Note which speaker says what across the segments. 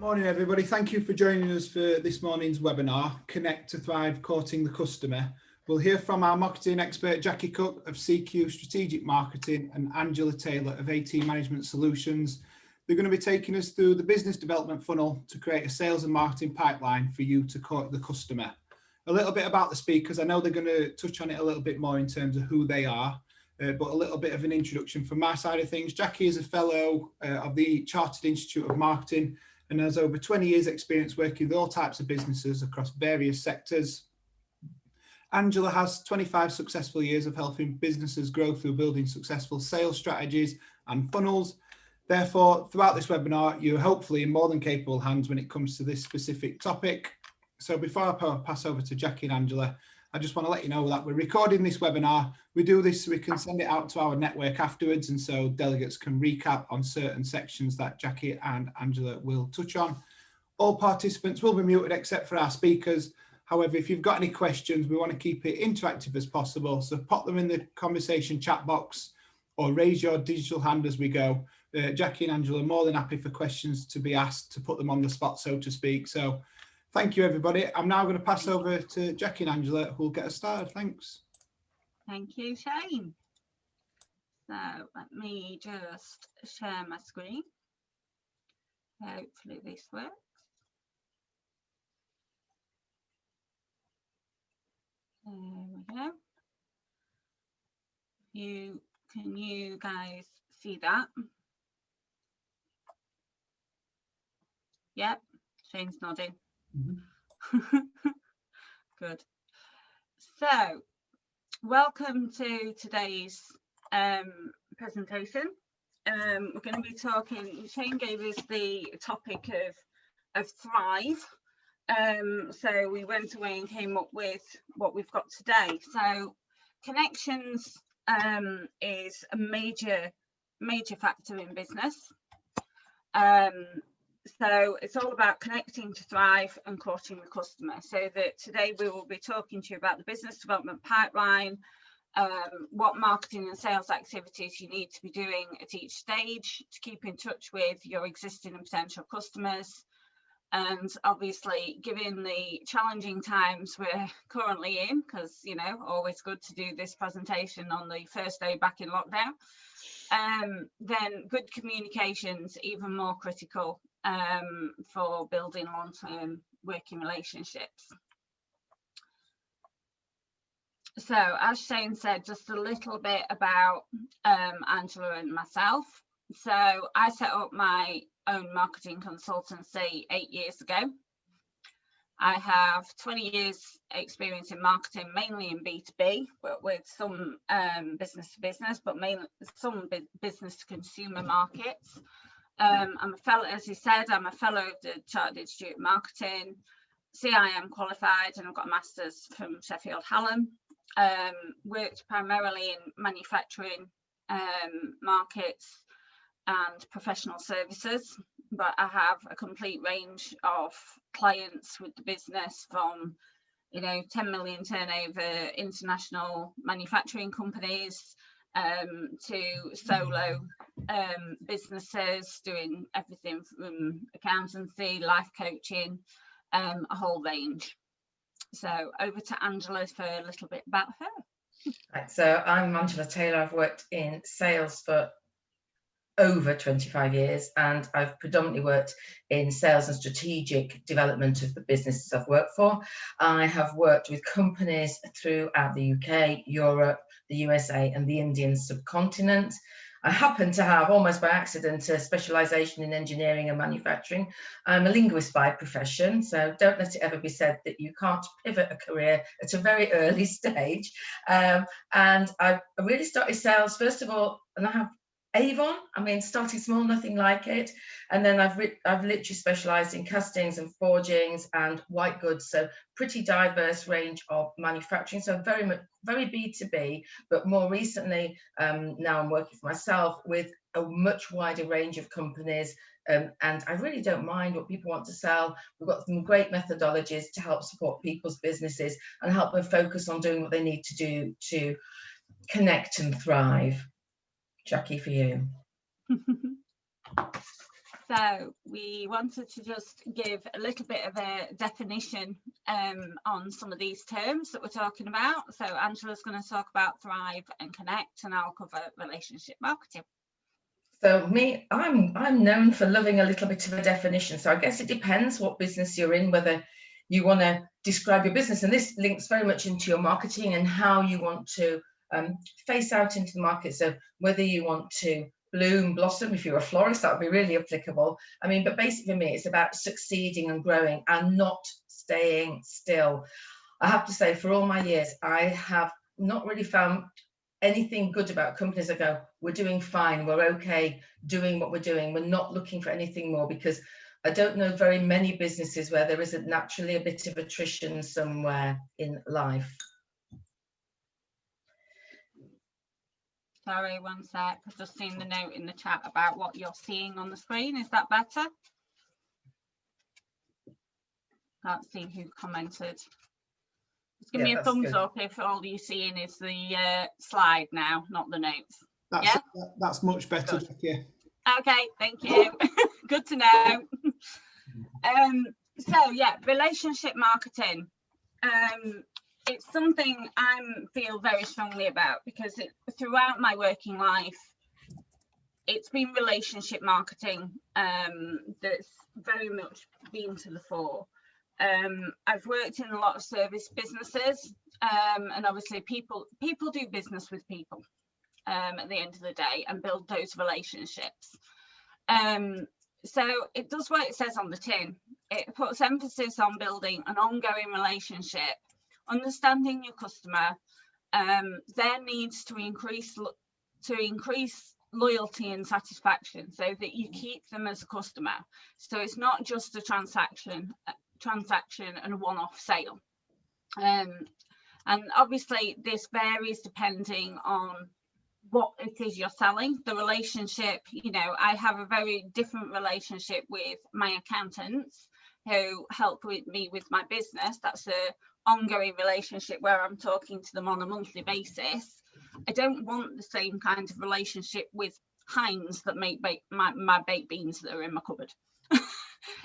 Speaker 1: Morning everybody, thank you for joining us for this morning's webinar, Connect to Thrive, Courting the Customer. We'll hear from our marketing expert Jackie Cook of CQ Strategic Marketing and Angela Taylor of AT Management Solutions. They're going to be taking us through the business development funnel to create a sales and marketing pipeline for you to court the customer. A little bit about the speakers. I know they're going to touch on it a little bit more in terms of who they are, but a little bit of an introduction from my side of things. Jackie is a fellow of the Chartered Institute of Marketing and has over 20 years experience working with all types of businesses across various sectors. Angela has 25 successful years of helping businesses grow through building successful sales strategies and funnels. Therefore, throughout this webinar, you're hopefully in more than capable hands when it comes to this specific topic. So before I pass over to Jackie and Angela, I just want to let you know that we're recording this webinar. We do this so we can send it out to our network afterwards, and so delegates can recap on certain sections that Jackie and Angela will touch on. All participants will be muted except for our speakers. However, if you've got any questions, we want to keep it interactive as possible. So pop them in the conversation chat box or raise your digital hand as we go. Jackie and Angela are more than happy for questions to be asked, to put them on the spot, so to speak. So thank you, everybody. I'm now going to pass over to Jackie and Angela, who will get us started. Thanks.
Speaker 2: Thank you, Shane. So let me just share my screen. Hopefully this works. There we go. Can you guys see that? Yep, Shane's nodding. Mm-hmm. Good. So, welcome to today's presentation. We're going to be talking, Shane gave us the topic of Thrive. So we went away and came up with what we've got today. So connections is a major factor in business. So it's all about connecting to thrive and courting the customer. So that today we will be talking to you about the business development pipeline, what marketing and sales activities you need to be doing at each stage to keep in touch with your existing and potential customers. And obviously, given the challenging times we're currently in, because, you know, always good to do this presentation on the first day back in lockdown, then good communication's even more critical for building long-term working relationships. So, as Shane said, just a little bit about Angela and myself. So, I set up my own marketing consultancy 8 years ago. I have 20 years experience in marketing, mainly in B2B, but with some business to business, but mainly some business to consumer markets. I'm a fellow, as he said, I'm a fellow of the Chartered Institute of Marketing, CIM qualified, and I've got a master's from Sheffield Hallam. Worked primarily in manufacturing markets and professional services, but I have a complete range of clients with the business, from, you know, 10 million turnover international manufacturing companies to solo businesses doing everything from accountancy, life coaching, a whole range. So over to Angela for a little bit about her.
Speaker 3: Right, so I'm Angela Taylor. I've worked in sales for over 25 years, and I've predominantly worked in sales and strategic development of the businesses I've worked for. I have worked with companies throughout the UK, Europe, the USA and the Indian subcontinent. I happen to have, almost by accident, a specialisation in engineering and manufacturing. I'm a linguist by profession, so don't let it ever be said that you can't pivot a career at a very early stage. And I really started sales, first of all, and I have Avon, I mean, starting small, nothing like it. And then I've literally specialised in castings and forgings and white goods, so pretty diverse range of manufacturing. So very B2B, but more recently, now I'm working for myself with a much wider range of companies. And I really don't mind what people want to sell. We've got some great methodologies to help support people's businesses and help them focus on doing what they need to do to connect and thrive. Jackie, for you.
Speaker 2: So we wanted to just give a little bit of a definition on some of these terms that we're talking about. So Angela's going to talk about thrive and connect, and I'll cover relationship marketing.
Speaker 3: So I'm known for loving a little bit of a definition. So I guess it depends what business you're in, whether you want to describe your business. And this links very much into your marketing and how you want to face out into the market. So whether you want to bloom, blossom, if you're a florist, that would be really applicable. I mean, but basically for me, it's about succeeding and growing and not staying still. I have to say, for all my years, I have not really found anything good about companies that go, we're doing fine, we're okay doing what we're doing, we're not looking for anything more, because I don't know very many businesses where there isn't naturally a bit of attrition somewhere in life.
Speaker 2: Sorry, one sec. I've just seen the note in the chat about what you're seeing on the screen. Is that better? Can't see who commented. Just give me a thumbs up if all you're seeing is the slide now, not the notes.
Speaker 1: That's much better, Jackie.
Speaker 2: Okay, thank you. Good to know. So yeah, relationship marketing. It's something I feel very strongly about, because throughout my working life, it's been relationship marketing that's very much been to the fore. I've worked in a lot of service businesses, and obviously people do business with people at the end of the day and build those relationships. So it does what it says on the tin. It puts emphasis on building an ongoing relationship, understanding your customer, their needs to increase loyalty and satisfaction, so that you keep them as a customer. So it's not just a transaction and a one-off sale. And obviously this varies depending on what it is you're selling. The relationship, you know, I have a very different relationship with my accountants who help with me with my business. That's a ongoing relationship where I'm talking to them on a monthly basis. I don't want the same kind of relationship with Heinz that make my baked beans that are in my cupboard.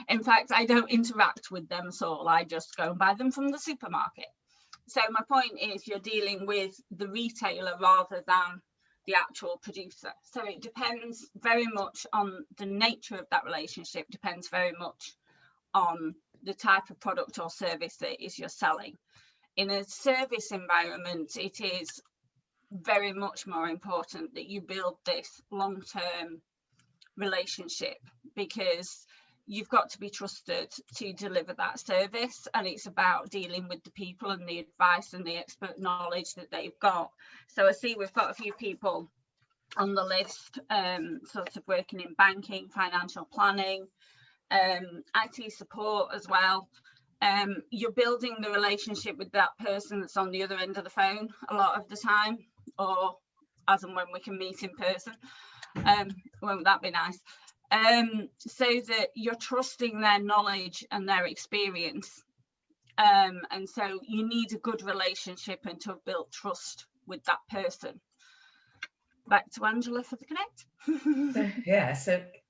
Speaker 2: In fact, I don't interact with them at all. I just go and buy them from the supermarket. So my point is, you're dealing with the retailer rather than the actual producer. So it depends very much on the nature of that relationship, depends very much on the type of product or service that it is you're selling. In a service environment, it is very much more important that you build this long-term relationship, because you've got to be trusted to deliver that service, and it's about dealing with the people and the advice and the expert knowledge that they've got. So I see we've got a few people on the list sort of working in banking, financial planning, IT support as well. You're building the relationship with that person that's on the other end of the phone a lot of the time, or as and when we can meet in person. Won't that be nice? So that you're trusting their knowledge and their experience. And so you need a good relationship and to have built trust with that person. Back to Angela for the connect.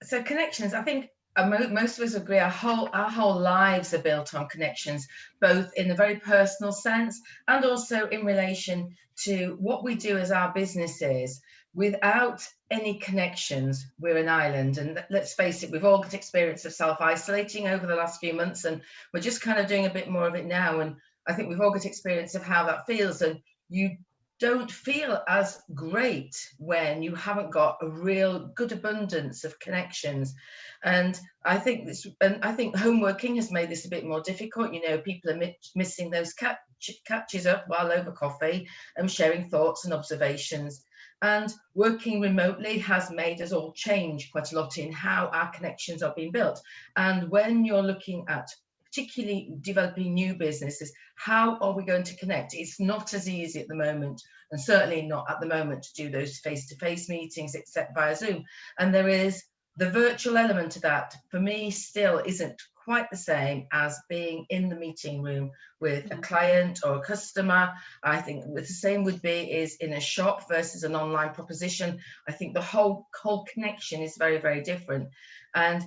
Speaker 3: So connections, I think most of us agree our whole lives are built on connections, both in a very personal sense and also in relation to what we do as our businesses. Without any connections, we're an island. And let's face it, we've all got experience of self-isolating over the last few months, and we're just kind of doing a bit more of it now. And I think we've all got experience of how that feels. And you don't feel as great when you haven't got a real good abundance of connections. And I think home working has made this a bit more difficult. You know, people are missing those catches up while over coffee and sharing thoughts and observations. And working remotely has made us all change quite a lot in how our connections are being built. And when you're looking at particularly developing new businesses, how are we going to connect? It's not as easy at the moment, and certainly not at the moment to do those face-to-face meetings except via Zoom. And there is the virtual element to that, for me, still isn't quite the same as being in the meeting room with a client or a customer. I think the same would be is in a shop versus an online proposition. I think the whole connection is very, very different. And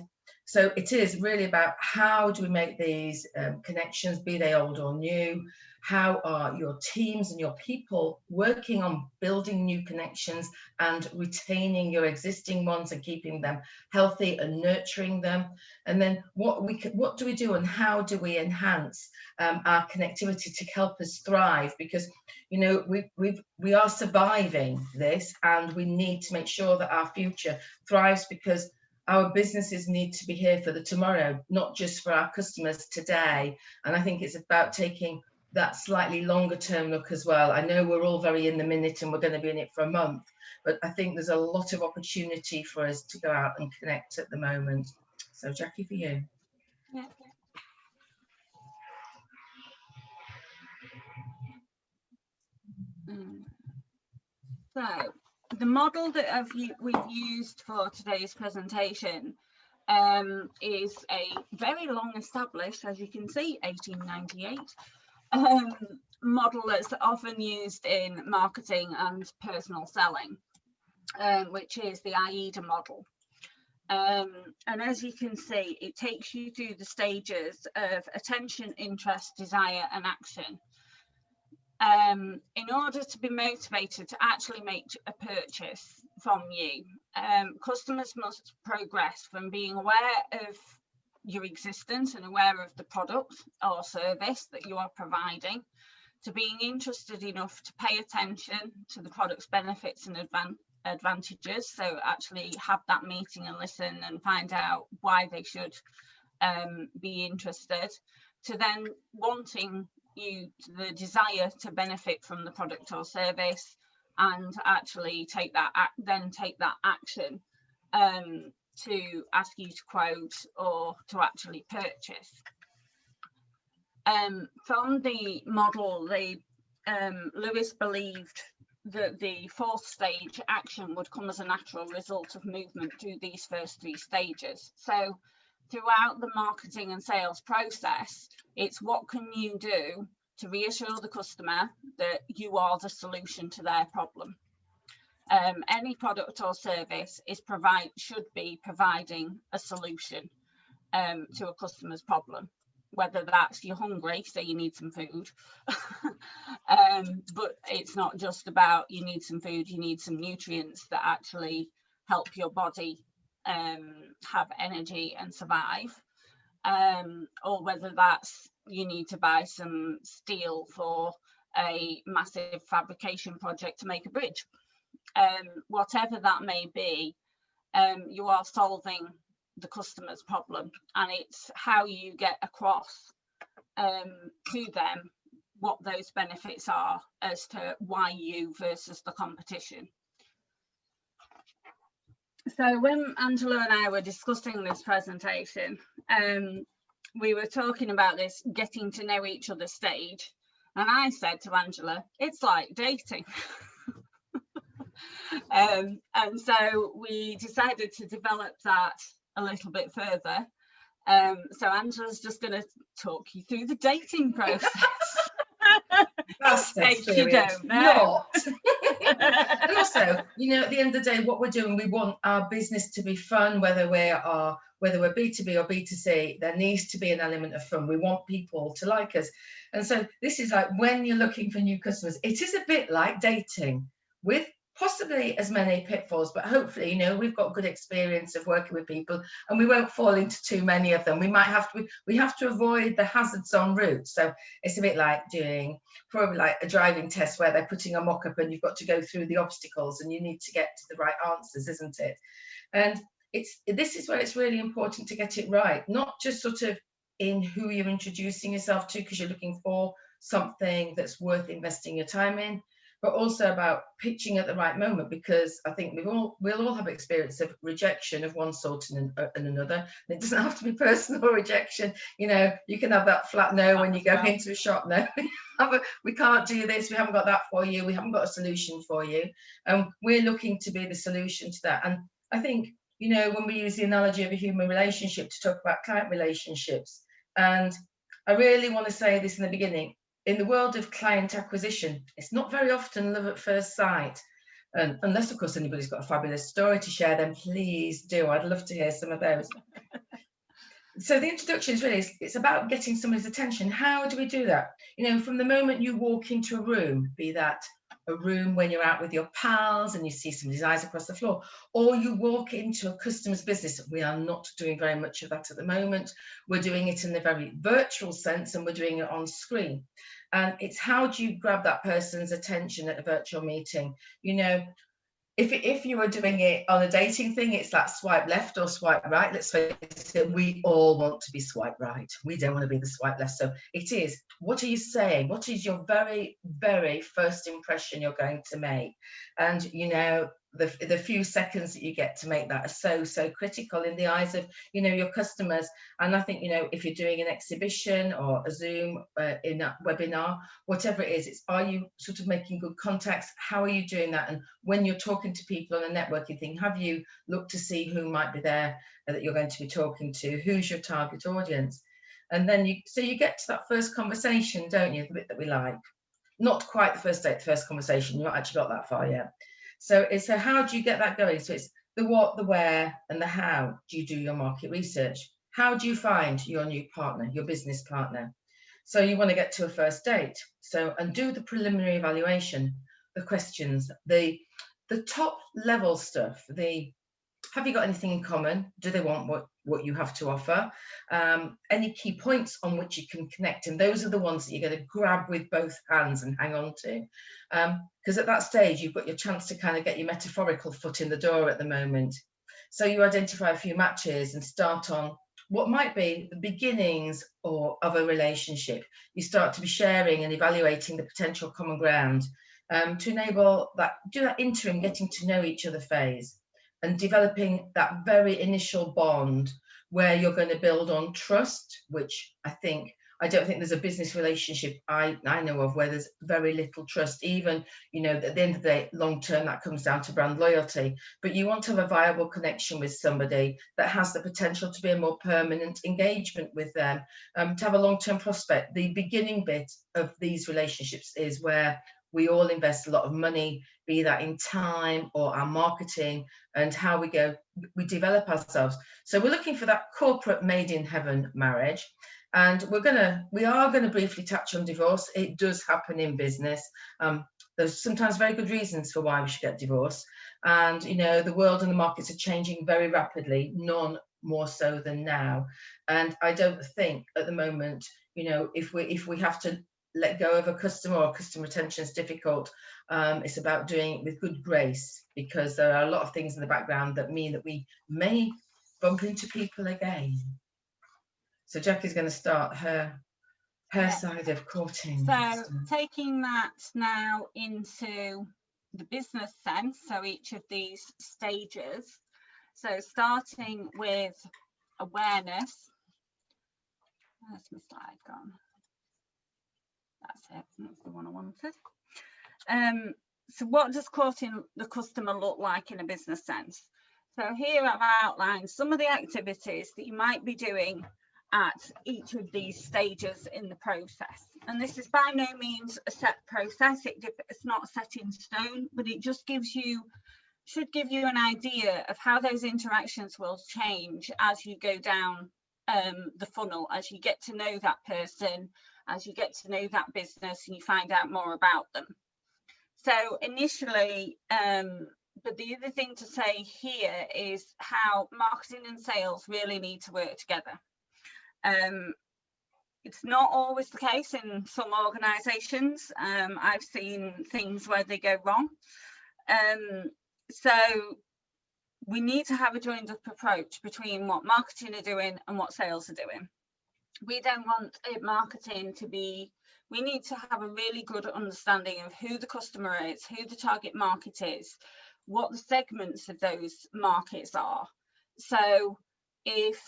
Speaker 3: So it is really about how do we make these connections, be they old or new? How are your teams and your people working on building new connections and retaining your existing ones and keeping them healthy and nurturing them? And then what do we do and how do we enhance our connectivity to help us thrive? Because, you know, we are surviving this, and we need to make sure that our future thrives, because our businesses need to be here for the tomorrow, not just for our customers today. And I think it's about taking that slightly longer term look as well. I know we're all very in the minute and we're going to be in it for a month, but I think there's a lot of opportunity for us to go out and connect at the moment. So Jackie, for you.
Speaker 2: Yeah. So the model that we've used for today's presentation is a very long established, as you can see, 1898 model that's often used in marketing and personal selling, which is the Aida model. And as you can see, it takes you through the stages of attention, interest, desire, and action. In order to be motivated to actually make a purchase from you, customers must progress from being aware of your existence and aware of the product or service that you are providing, to being interested enough to pay attention to the product's benefits and advantages. So actually have that meeting and listen and find out why they should be interested, to then wanting the desire to benefit from the product or service, and actually take that action to ask you to quote or to actually purchase. From the model, Lewis believed that the fourth stage, action, would come as a natural result of movement through these first three stages. So throughout the marketing and sales process, it's what can you do to reassure the customer that you are the solution to their problem. Any product or service should be providing a solution to a customer's problem, whether that's you're hungry, so you need some food, but it's not just about you need some food, you need some nutrients that actually help your body have energy and survive, or whether that's you need to buy some steel for a massive fabrication project to make a bridge. Whatever that may be, you are solving the customer's problem, and it's how you get across to them what those benefits are as to why you versus the competition. So when Angela and I were discussing this presentation, we were talking about this getting to know each other stage, and I said to Angela, it's like dating. And so we decided to develop that a little bit further. So Angela's just going to talk you through the dating process.
Speaker 3: That's experience, not. And also, you know, at the end of the day, what we're doing, we want our business to be fun, whether we're B2B or B2C, there needs to be an element of fun. We want people to like us. And so this is like when you're looking for new customers, it is a bit like dating, with possibly as many pitfalls, but hopefully, you know, we've got good experience of working with people and we won't fall into too many of them. We have to avoid the hazards en route. So it's a bit like doing probably like a driving test where they're putting a mock-up and you've got to go through the obstacles and you need to get to the right answers, isn't it? And this is where it's really important to get it right, not just sort of in who you're introducing yourself to because you're looking for something that's worth investing your time in, but also about pitching at the right moment, because I think we'll all have experience of rejection of one sort and another. And it doesn't have to be personal rejection. You know, you can have that flat no when you go into a shop. No, we can't do this. We haven't got that for you. We haven't got a solution for you. And we're looking to be the solution to that. And I think, you know, when we use the analogy of a human relationship to talk about client relationships, and I really want to say this in the beginning, in the world of client acquisition, it's not very often love at first sight. And unless, of course, anybody's got a fabulous story to share, then please do. I'd love to hear some of those. So the introduction is really, it's about getting somebody's attention. How do we do that? You know, from the moment you walk into a room, be that a room when you're out with your pals and you see somebody's eyes across the floor, or you walk into a customer's business. We are not doing very much of that at the moment. We're doing it in the very virtual sense, and we're doing it on screen. And it's how do you grab that person's attention at a virtual meeting? You know, if you were doing it on a dating thing, it's that swipe left or swipe right. Let's face it, we all want to be swipe right. We don't want to be the swipe left. So it is, what are you saying? What is your very, very first impression you're going to make? And, you know, the few seconds that you get to make that are so critical in the eyes of, you know, your customers. And I think, you know, if you're doing an exhibition or a Zoom in a webinar, whatever it is, it's, are you sort of making good contacts? How are you doing that? And when you're talking to people on a networking thing, have you looked to see who might be there that you're going to be talking to? Who's your target audience? And then you get to that first conversation, don't you? The bit that we like. Not quite the first date, the first conversation. You've not actually got that far yet. So how do you get that going? So it's the what, the where, and the how do you do your market research? How do you find your new partner, your business partner? So you want to get to a first date. So, and do the preliminary evaluation, the questions, the top level stuff, have you got anything in common? Do they want what you have to offer? Any key points on which you can connect? And those are the ones that you're going to grab with both hands and hang on to. Because at that stage, you've got your chance to kind of get your metaphorical foot in the door at the moment. So you identify a few matches and start on what might be the beginnings of a relationship. You start to be sharing and evaluating the potential common ground to enable that, do that interim getting to know each other phase, and developing that very initial bond where you're going to build on trust, which I don't think there's a business relationship I know of where there's very little trust. Even, you know, at the end of the day, long term, that comes down to brand loyalty. But you want to have a viable connection with somebody that has the potential to be a more permanent engagement with them, to have a long-term prospect. The beginning bit of these relationships is where we all invest a lot of money, be that in time or our marketing, and how we develop ourselves. So we're looking for that corporate made in heaven marriage. And we are gonna briefly touch on divorce. It does happen in business. There's sometimes very good reasons for why we should get divorced. And, you know, the world and the markets are changing very rapidly, none more so than now. And I don't think at the moment, you know, if we have to let go of a customer or customer retention is difficult, it's about doing it with good grace, because there are a lot of things in the background that mean that we may bump into people again. So Jackie's going to start her side of courting.
Speaker 2: So taking that now into the business sense, so each of these stages. So starting with awareness. Where's my slide gone? That's it. That's the one I wanted. So what does courting the customer look like in a business sense? So here I've outlined some of the activities that you might be doing at each of these stages in the process. And this is by no means a set process. It's not set in stone, but it just should give you an idea of how those interactions will change as you go down the funnel, as you get to know that person, as you get to know that business and you find out more about them. So initially, but the other thing to say here is how marketing and sales really need to work together. It's not always the case in some organizations. I've seen things where they go wrong. So we need to have a joined up approach between what marketing are doing and what sales are doing. We don't want marketing to be, we need to have a really good understanding of who the customer is, who the target market is, what the segments of those markets are. So if,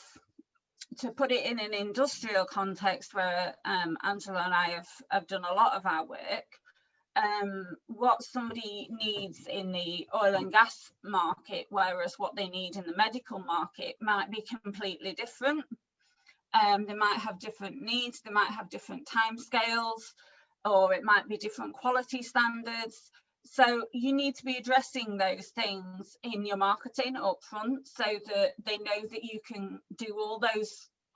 Speaker 2: to put it in an industrial context where Angela and I have done a lot of our work, what somebody needs in the oil and gas market, whereas what they need in the medical market might be completely different. They might have different needs, they might have different timescales, or it might be different quality standards. So you need to be addressing those things in your marketing up front so that they know that you can do all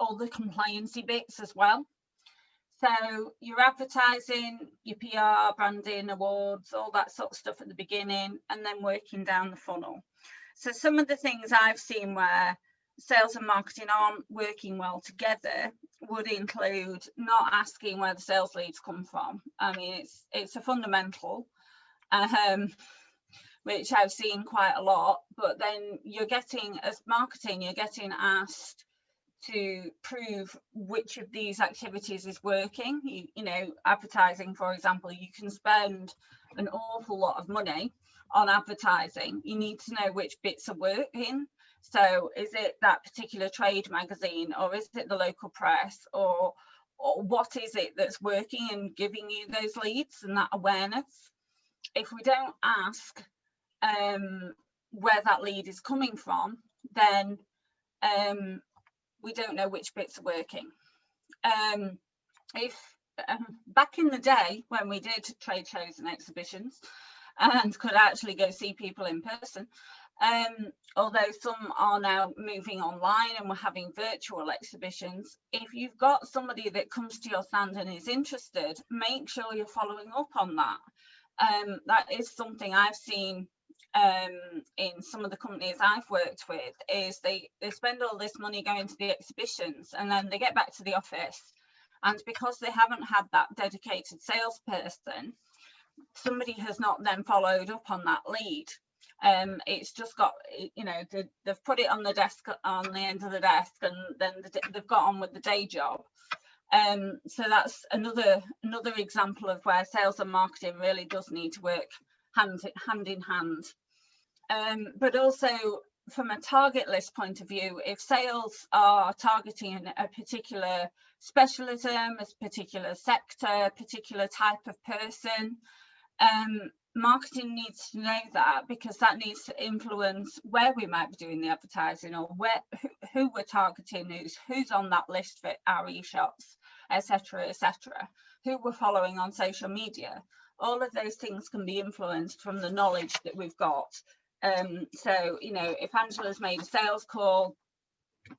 Speaker 2: all the compliancy bits as well. So your advertising, your PR, branding, awards, all that sort of stuff at the beginning, and then working down the funnel. So some of the things I've seen where sales and marketing aren't working well together would include not asking where the sales leads come from. I mean, it's a fundamental, which I've seen quite a lot, but then you're getting, as marketing, you're getting asked to prove which of these activities is working. You know, advertising, for example, you can spend an awful lot of money on advertising. You need to know which bits are working. So is it that particular trade magazine, or is it the local press, or what is it that's working and giving you those leads and that awareness? If we don't ask where that lead is coming from, then we don't know which bits are working. If back in the day when we did trade shows and exhibitions and could actually go see people in person, although some are now moving online and we're having virtual exhibitions, if you've got somebody that comes to your stand and is interested, make sure you're following up on that. That is something I've seen in some of the companies I've worked with, is they spend all this money going to the exhibitions, and then they get back to the office, and because they haven't had that dedicated salesperson, somebody has not then followed up on that lead. It's just got, you know, they've put it on the desk, on the end of the desk, and then they've got on with the day job. So that's another example of where sales and marketing really does need to work hand in hand. But also from a target list point of view, if sales are targeting a particular specialism, a particular sector, particular type of person, marketing needs to know that, because that needs to influence where we might be doing the advertising, or who we're targeting, who's on that list for our e-shops, etc., who we're following on social media. All of those things can be influenced from the knowledge that we've got. So, you know, if Angela's made a sales call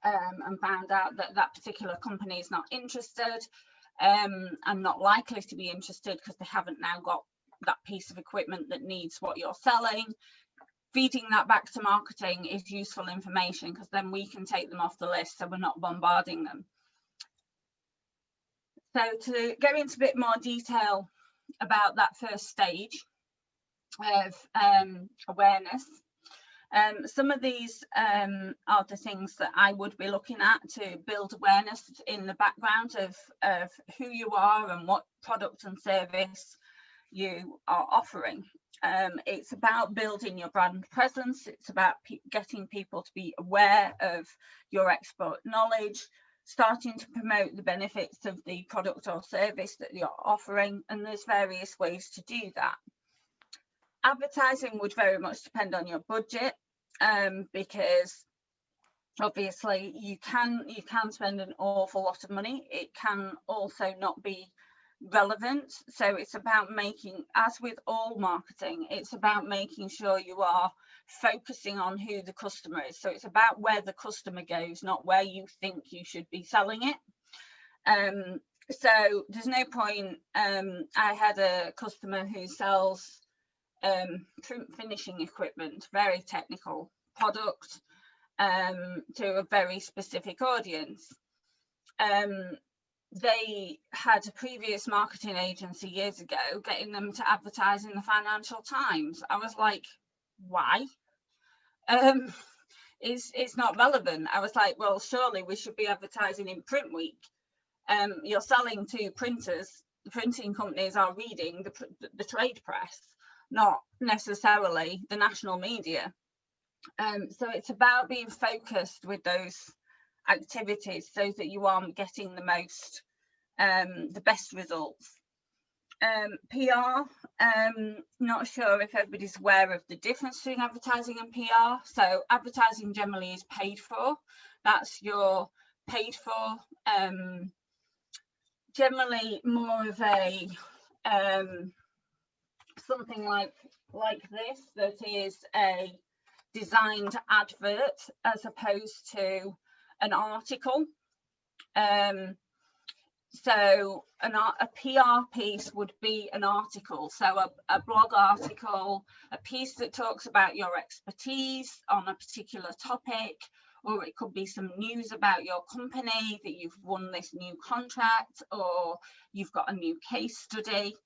Speaker 2: and found out that that particular company is not interested and not likely to be interested because they haven't now got that piece of equipment that needs what you're selling, feeding that back to marketing is useful information, because then we can take them off the list so we're not bombarding them. So to go into a bit more detail about that first stage of awareness, some of these are the things that I would be looking at to build awareness in the background of who you are and what product and service you are offering. It's about building your brand presence. It's about getting people to be aware of your expert knowledge, starting to promote the benefits of the product or service that you're offering, and there's various ways to do that. Advertising would very much depend on your budget, because obviously you can spend an awful lot of money. It can also not be relevant. So it's about making, as with all marketing, it's about making sure you are focusing on who the customer is. So it's about where the customer goes, not where you think you should be selling it. So there's no point. I had a customer who sells print finishing equipment, very technical product, to a very specific audience. They had a previous marketing agency years ago getting them to advertise in the Financial Times. I was like, why? It's not relevant. I was like, well, surely we should be advertising in Print Week. You're selling to printers. The printing companies are reading the trade press, not necessarily the national media. So it's about being focused with those activities so that you are getting the best results. PR, not sure if everybody's aware of the difference between advertising and PR. So advertising generally is paid for. That's your paid for, generally more of a something like this, that is a designed advert as opposed to an article. So a PR piece would be an article, so a blog article, a piece that talks about your expertise on a particular topic, or it could be some news about your company, that you've won this new contract, or you've got a new case study.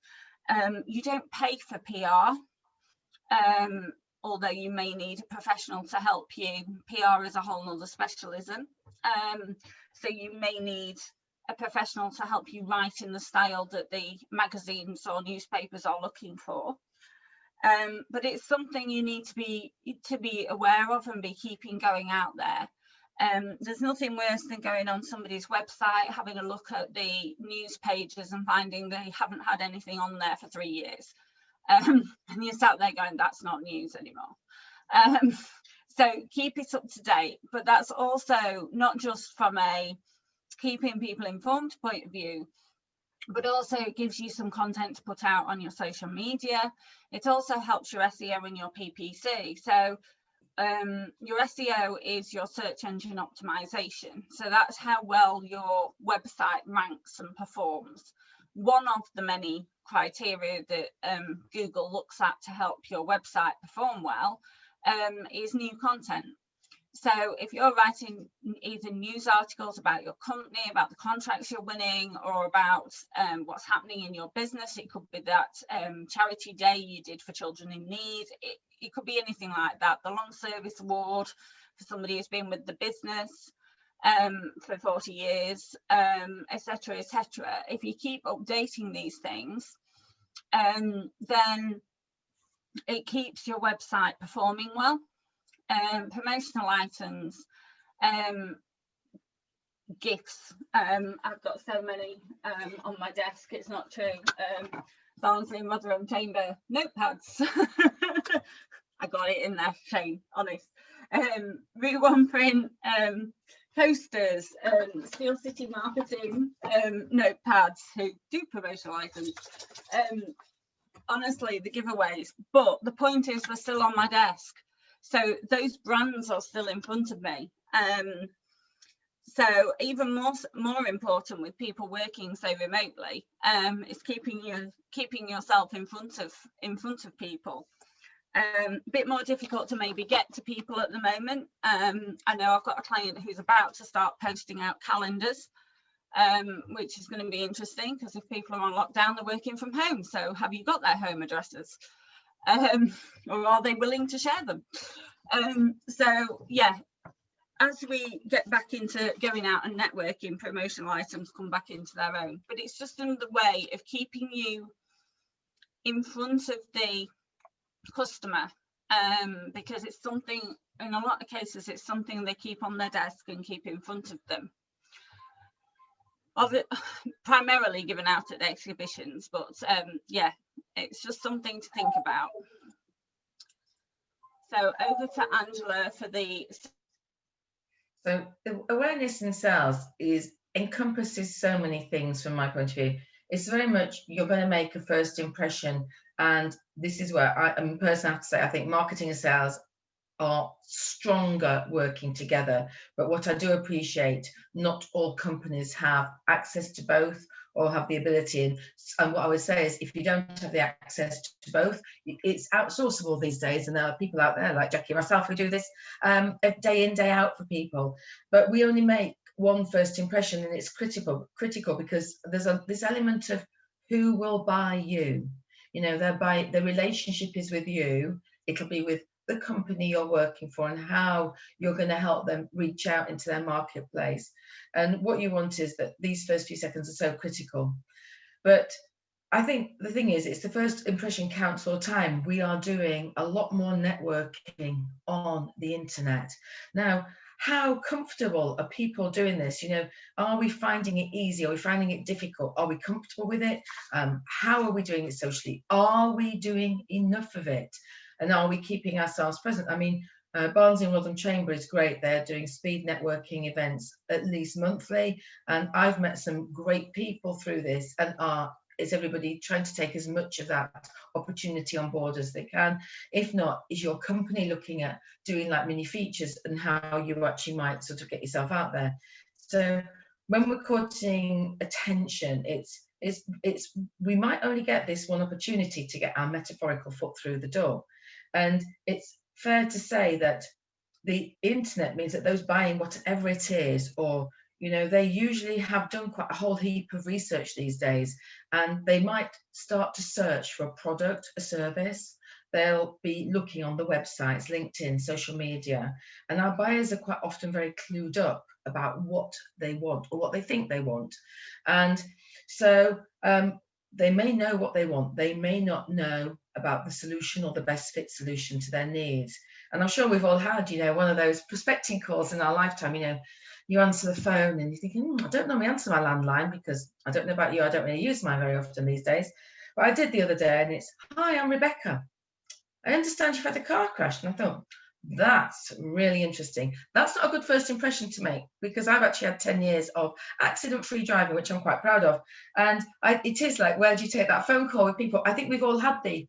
Speaker 2: You don't pay for PR, although you may need a professional to help you. PR is a whole nother specialism. So you may need a professional to help you write in the style that the magazines or newspapers are looking for. But it's something you need to be aware of and be keeping going out there. There's nothing worse than going on somebody's website, having a look at the news pages and finding they haven't had anything on there for 3 years. And you're sat there going, that's not news anymore. So keep it up to date, but that's also not just from a keeping people informed point of view, but also it gives you some content to put out on your social media. It also helps your SEO and your PPC. So your SEO is your search engine optimization. So that's how well your website ranks and performs. One of the many criteria that Google looks at to help your website perform well is new content. So if you're writing either news articles about your company, about the contracts you're winning, or about what's happening in your business, it could be that charity day you did for children in need. It could be anything like that. The long service award for somebody who's been with the business for 40 years, etc., etc. If you keep updating these things, then it keeps your website performing well. Promotional items, gifts. I've got so many on my desk, it's not true. Barnsley and Rotherham Chamber notepads. I got it in there, Shane, honest. Route 1 print, posters, Steel City Marketing notepads who do promotional items. Honestly, the giveaways, but the point is they're still on my desk. So those brands are still in front of me. So even more important with people working so remotely is keeping yourself in front of people. A bit more difficult to maybe get to people at the moment. I know I've got a client who's about to start posting out calendars, which is going to be interesting because if people are on lockdown, they're working from home. So have you got their home addresses? Or are they willing to share them? So yeah, as we get back into going out and networking, promotional items come back into their own, but it's just another way of keeping you in front of the customer, because it's something, in a lot of cases, it's something they keep on their desk and keep in front of them. Of it, primarily given out at the exhibitions, but yeah, it's just something to think about. So over to Angela for the.
Speaker 3: So the awareness in sales encompasses so many things from my point of view. It's very much you're going to make a first impression, and this is where I personally have to say I think marketing and sales are stronger working together. But what I do appreciate, not all companies have access to both or have the ability. And what I would say is if you don't have the access to both, it's outsourceable these days. And there are people out there like Jackie and myself who do this day in, day out for people. But we only make one first impression, and it's critical because there's this element of who will buy you. You know, the relationship is with you. It'll be with the company you're working for and how you're going to help them reach out into their marketplace. And what you want is that these first few seconds are so critical. But I think the thing is, it's the first impression counts all the time. We are doing a lot more networking on the internet. Now, how comfortable are people doing this? You know, are we finding it easy? Are we finding it difficult? Are we comfortable with it? How are we doing it socially? Are we doing enough of it? And are we keeping ourselves present? I mean, Barnsley and Rotherham Chamber is great. They're doing speed networking events at least monthly. And I've met some great people through this, and is everybody trying to take as much of that opportunity on board as they can? If not, is your company looking at doing like mini features and how you actually might sort of get yourself out there? So when we're courting attention, we might only get this one opportunity to get our metaphorical foot through the door. And it's fair to say that the internet means that those buying whatever it is, or they usually have done quite a whole heap of research these days, and they might start to search for a product, a service. They'll be looking on the websites, LinkedIn, social media, and our buyers are quite often very clued up about what they want or what they think they want. And so they may know what they want. They may not know about the solution or the best fit solution to their needs. And I'm sure we've all had, one of those prospecting calls in our lifetime. You answer the phone and you're thinking, I don't normally answer my landline because I don't know about you, I don't really use mine very often these days. But I did the other day, and it's, hi, I'm Rebecca. I understand you've had a car crash. And I thought, that's really interesting. That's not a good first impression to make, because I've actually had 10 years of accident-free driving, which I'm quite proud of. And it is like, where do you take that phone call with people? I think we've all had the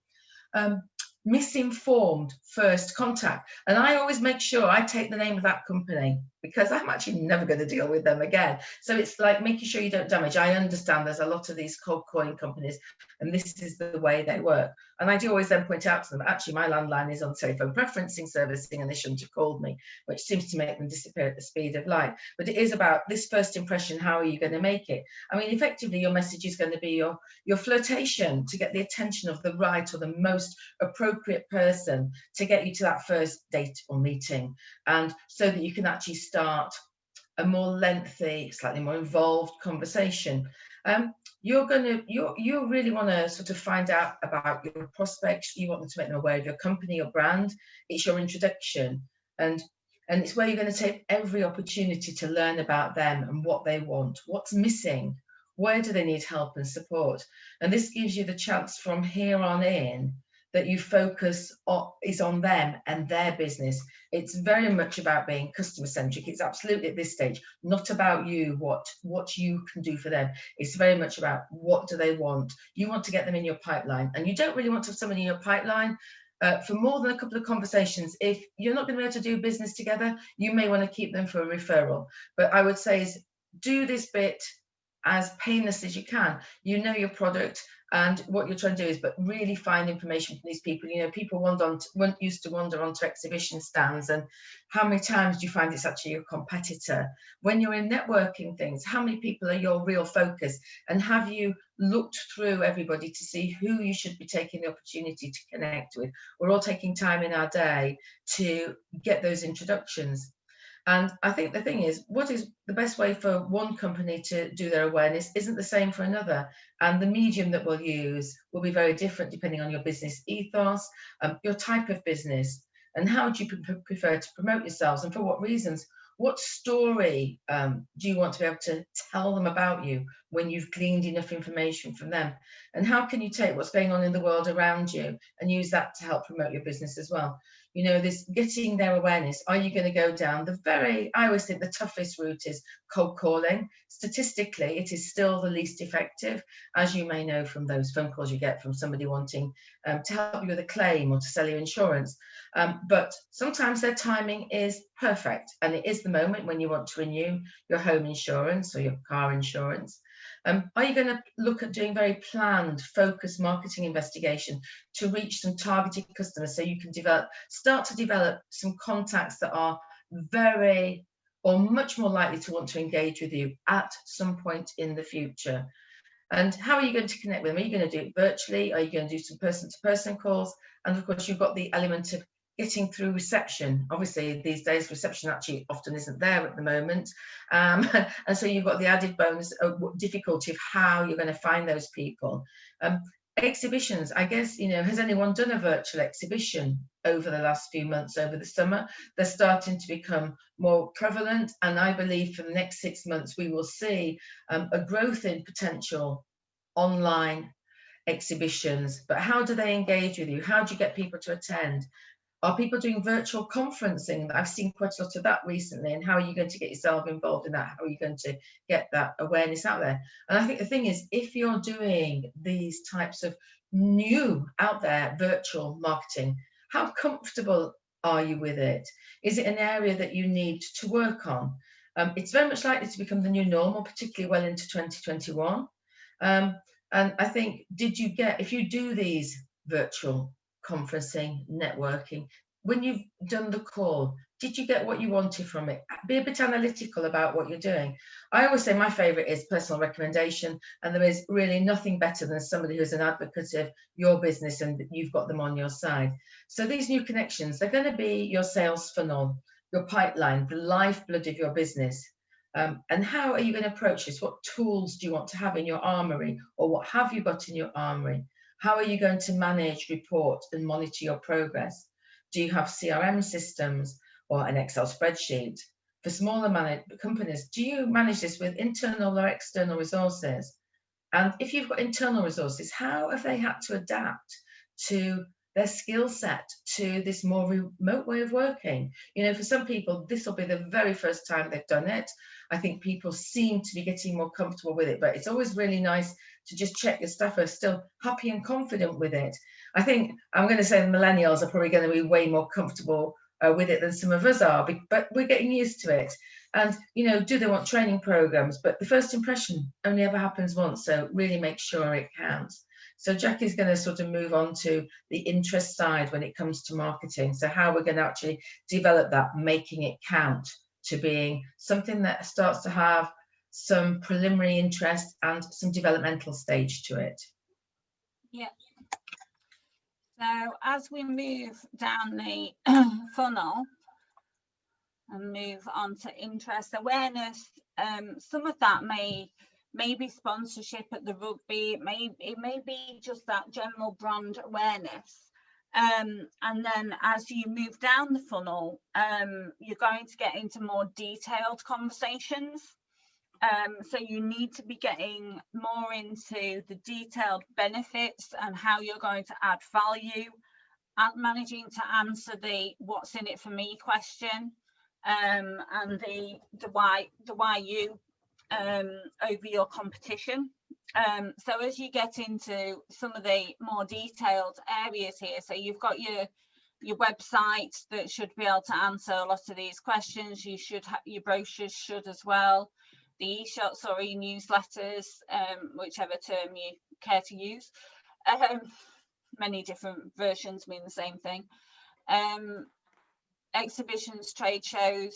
Speaker 3: misinformed first contact, and I always make sure I take the name of that company, because I'm actually never going to deal with them again. So it's like making sure you don't damage. I understand there's a lot of these cold calling companies, and this is the way they work. And I do always then point out to them, actually, my landline is on telephone preferencing servicing, and they shouldn't have called me, which seems to make them disappear at the speed of light. But it is about this first impression. How are you going to make it? I mean, effectively, your message is going to be your flirtation to get the attention of the right or the most appropriate person to get you to that first date or meeting, and so that you can actually start a more lengthy, slightly more involved conversation. You really want to sort of find out about your prospects. You want them to make them aware of your company, your brand. It's your introduction, and it's where you're going to take every opportunity to learn about them and what they want, what's missing, where do they need help and support. And this gives you the chance from here on in that you focus is on them and their business. It's very much about being customer centric. It's absolutely at this stage not about you, what you can do for them. It's very much about what do they want. You want to get them in your pipeline, and you don't really want to have somebody in your pipeline for more than a couple of conversations. If you're not going to be able to do business together, you may want to keep them for a referral. But I would say is do this bit as painless as you can. You know your product, and what you're trying to do is but really find information from these people. People used to wander onto exhibition stands, and how many times do you find it's actually your competitor? When you're in networking things, how many people are your real focus, and have you looked through everybody to see who you should be taking the opportunity to connect with? We're all taking time in our day to get those introductions. And I think the thing is, what is the best way for one company to do their awareness isn't the same for another. And the medium that we'll use will be very different depending on your business ethos, your type of business, and how do you prefer to promote yourselves, and for what reasons. What story do you want to be able to tell them about you when you've gleaned enough information from them? And how can you take what's going on in the world around you and use that to help promote your business as well? This getting their awareness. Are you going to go down I always think the toughest route is cold calling. Statistically, it is still the least effective, as you may know from those phone calls you get from somebody wanting to help you with a claim or to sell you insurance. But sometimes their timing is perfect, and it is the moment when you want to renew your home insurance or your car insurance. Are you going to look at doing very planned, focused marketing investigation to reach some targeted customers, so you can start to develop some contacts that are very or much more likely to want to engage with you at some point in the future? And how are you going to connect with them? Are you going to do it virtually? Are you going to do some person-to-person calls? And of course, you've got the element of getting through reception. Obviously, these days, reception actually often isn't there at the moment. And so you've got the added bonus of difficulty of how you're going to find those people. Exhibitions, I guess, has anyone done a virtual exhibition over the last few months, over the summer? They're starting to become more prevalent, and I believe for the next 6 months we will see a growth in potential online exhibitions. But how do they engage with you? How do you get people to attend? Are people doing virtual conferencing? I've seen quite a lot of that recently. And how are you going to get yourself involved in that? How are you going to get that awareness out there? And I think the thing is, if you're doing these types of new out there virtual marketing, how comfortable are you with it? Is it an area that you need to work on? It's very much likely to become the new normal, particularly well into 2021. And I think, if you do these virtual conferencing, networking, when you've done the call, did you get what you wanted from it? Be a bit analytical about what you're doing. I always say my favorite is personal recommendation, and there is really nothing better than somebody who's an advocate of your business and you've got them on your side. So these new connections, they're going to be your sales funnel, your pipeline, the lifeblood of your business. And how are you going to approach this? What tools do you want to have in your armory, or what have you got in your armory? How are you going to manage, report, and monitor your progress? Do you have CRM systems or an Excel spreadsheet? For smaller companies, do you manage this with internal or external resources? And if you've got internal resources, how have they had to adapt to their skill set to this more remote way of working? You know, for some people, this will be the very first time they've done it. I think people seem to be getting more comfortable with it, but it's always really nice to just check your staff are still happy and confident with it. I think I'm going to say the millennials are probably going to be way more comfortable with it than some of us are, but we're getting used to it. And, you know, do they want training programs? But the first impression only ever happens once, so really make sure it counts. So Jackie's going to sort of move on to the interest side when it comes to marketing. So how we're going to actually develop that, making it count to being something that starts to have some preliminary interest and some developmental stage to it.
Speaker 2: Yeah. So as we move down the funnel and move on to interest awareness, some of that may be sponsorship at the rugby. It may be just that general brand awareness. And then as you move down the funnel, you're going to get into more detailed conversations. So you need to be getting more into the detailed benefits and how you're going to add value, and managing to answer the what's in it for me question, and the why you over your competition. So as you get into some of the more detailed areas here, so you've got your website that should be able to answer a lot of these questions. You should have your brochures should as well, the e-shots or e-newsletters, whichever term you care to use. Many different versions mean the same thing. Exhibitions, trade shows,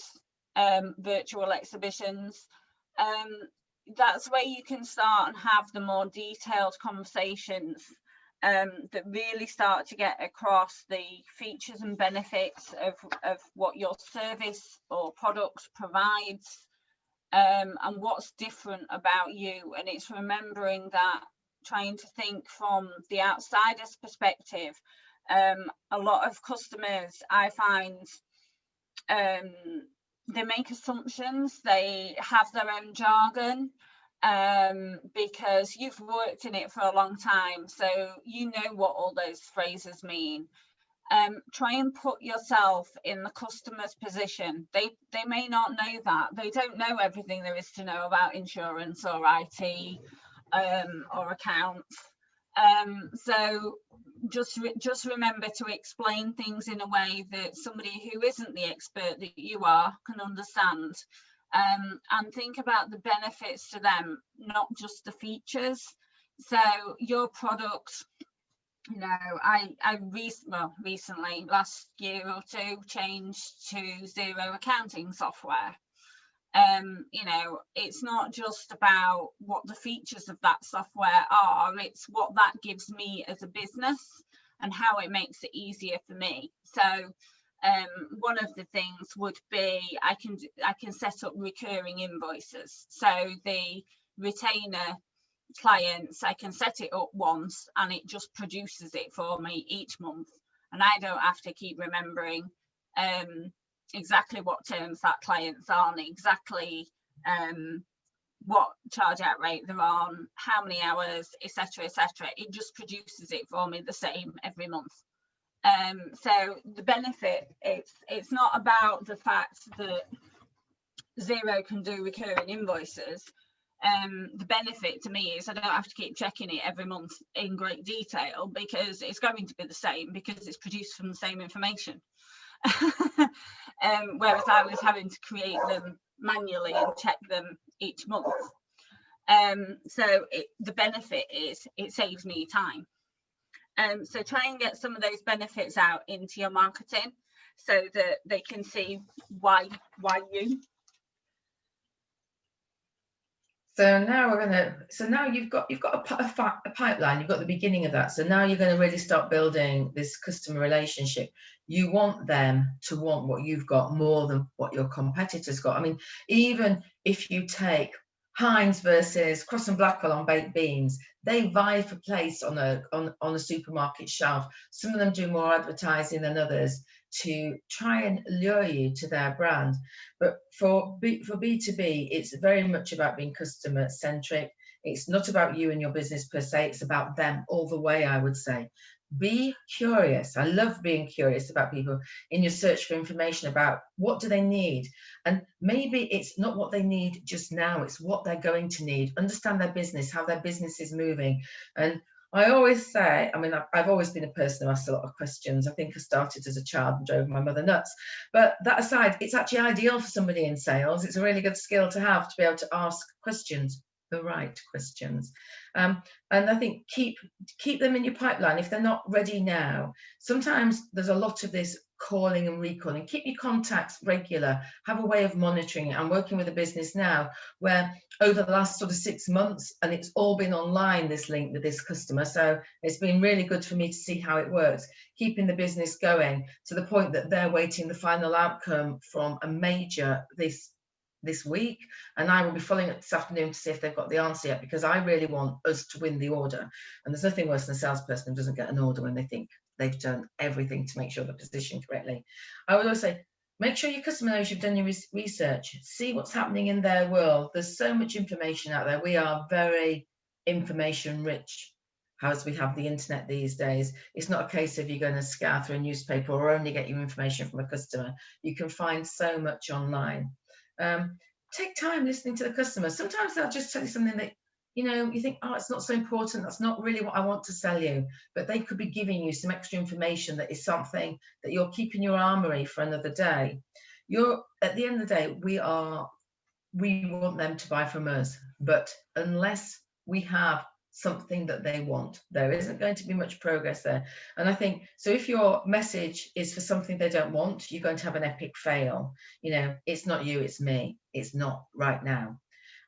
Speaker 2: virtual exhibitions. That's where you can start and have the more detailed conversations that really start to get across the features and benefits of what your service or product provides, and what's different about you. And it's remembering that, trying to think from the outsider's perspective. A lot of customers, I find, they make assumptions, they have their own jargon, because you've worked in it for a long time, so you know what all those phrases mean. Try and put yourself in the customer's position. They may not know that. They don't know everything there is to know about insurance or IT, or accounts. So just remember to explain things in a way that somebody who isn't the expert that you are can understand, and think about the benefits to them, not just the features. So your product, you know, I recently, last year or two, changed to Xero accounting software. You know, it's not just about what the features of that software are, it's what that gives me as a business and how it makes it easier for me. So one of the things would be I can set up recurring invoices. So the retainer clients, I can set it up once and it just produces it for me each month, and I don't have to keep remembering exactly what terms that client's on, exactly what charge out rate they're on, how many hours, etc. etc. It just produces it for me the same every month. So the benefit, it's not about the fact that Xero can do recurring invoices. The benefit to me is I don't have to keep checking it every month in great detail, because it's going to be the same, because it's produced from the same information. whereas I was having to create them manually and check them each month. So the benefit is it saves me time. So try and get some of those benefits out into your marketing so that they can see why you.
Speaker 3: So now you've got a pipeline, you've got the beginning of that. So now you're going to really start building this customer relationship. You want them to want what you've got more than what your competitors got. I mean, even if you take Heinz versus Cross and Blackwell on baked beans, they vie for place on a supermarket shelf. Some of them do more advertising than others to try and lure you to their brand. But for B2B, it's very much about being customer centric. It's not about you and your business per se, it's about them all the way, I would say. Be curious. I love being curious about people in your search for information about what do they need. And maybe it's not what they need just now, it's what they're going to need. Understand their business, how their business is moving. And I always say, I mean, I've always been a person who asks a lot of questions. I think I started as a child and drove my mother nuts. But that aside, it's actually ideal for somebody in sales. It's a really good skill to have, to be able to ask questions, the right questions. And I think keep them in your pipeline if they're not ready now. Sometimes there's a lot of this calling and recalling. Keep your contacts regular. Have a way of monitoring it. I'm working with a business now where over the last sort of 6 months, and it's all been online, this link with this customer. So it's been really good for me to see how it works, keeping the business going to the point that they're waiting the final outcome from a major this week, and I will be following up this afternoon to see if they've got the answer yet, because I really want us to win the order. And there's nothing worse than a salesperson who doesn't get an order when they think they've done everything to make sure they're positioned correctly. I would also say, make sure your customer knows you've done your research. See what's happening in their world. There's so much information out there. We are very information rich as we have the internet these days. It's not a case of you're going to scour through a newspaper or only get your information from a customer. You can find so much online. Take time listening to the customer. Sometimes they'll just tell you something that, you know, you think, oh, it's not so important. That's not really what I want to sell you. But they could be giving you some extra information that is something that you're keeping your armory for another day. At the end of the day, we want them to buy from us. But unless we have something that they want, there isn't going to be much progress there. And I think, so if your message is for something they don't want, you're going to have an epic fail. You know, it's not you, it's me. It's not right now.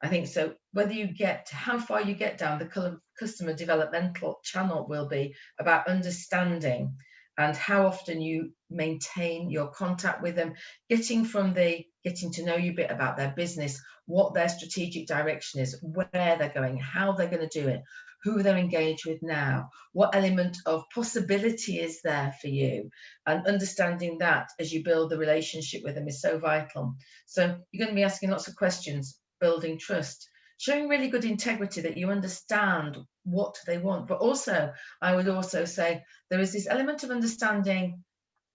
Speaker 3: I think so. Whether you get to how far you get down the customer developmental channel will be about understanding and how often you maintain your contact with them, getting to know you a bit about their business, what their strategic direction is, where they're going, how they're going to do it, who they're engaged with now, what element of possibility is there for you, and understanding that as you build the relationship with them is so vital. So you're going to be asking lots of questions, building trust, showing really good integrity that you understand what they want. But also, I would also say there is this element of understanding.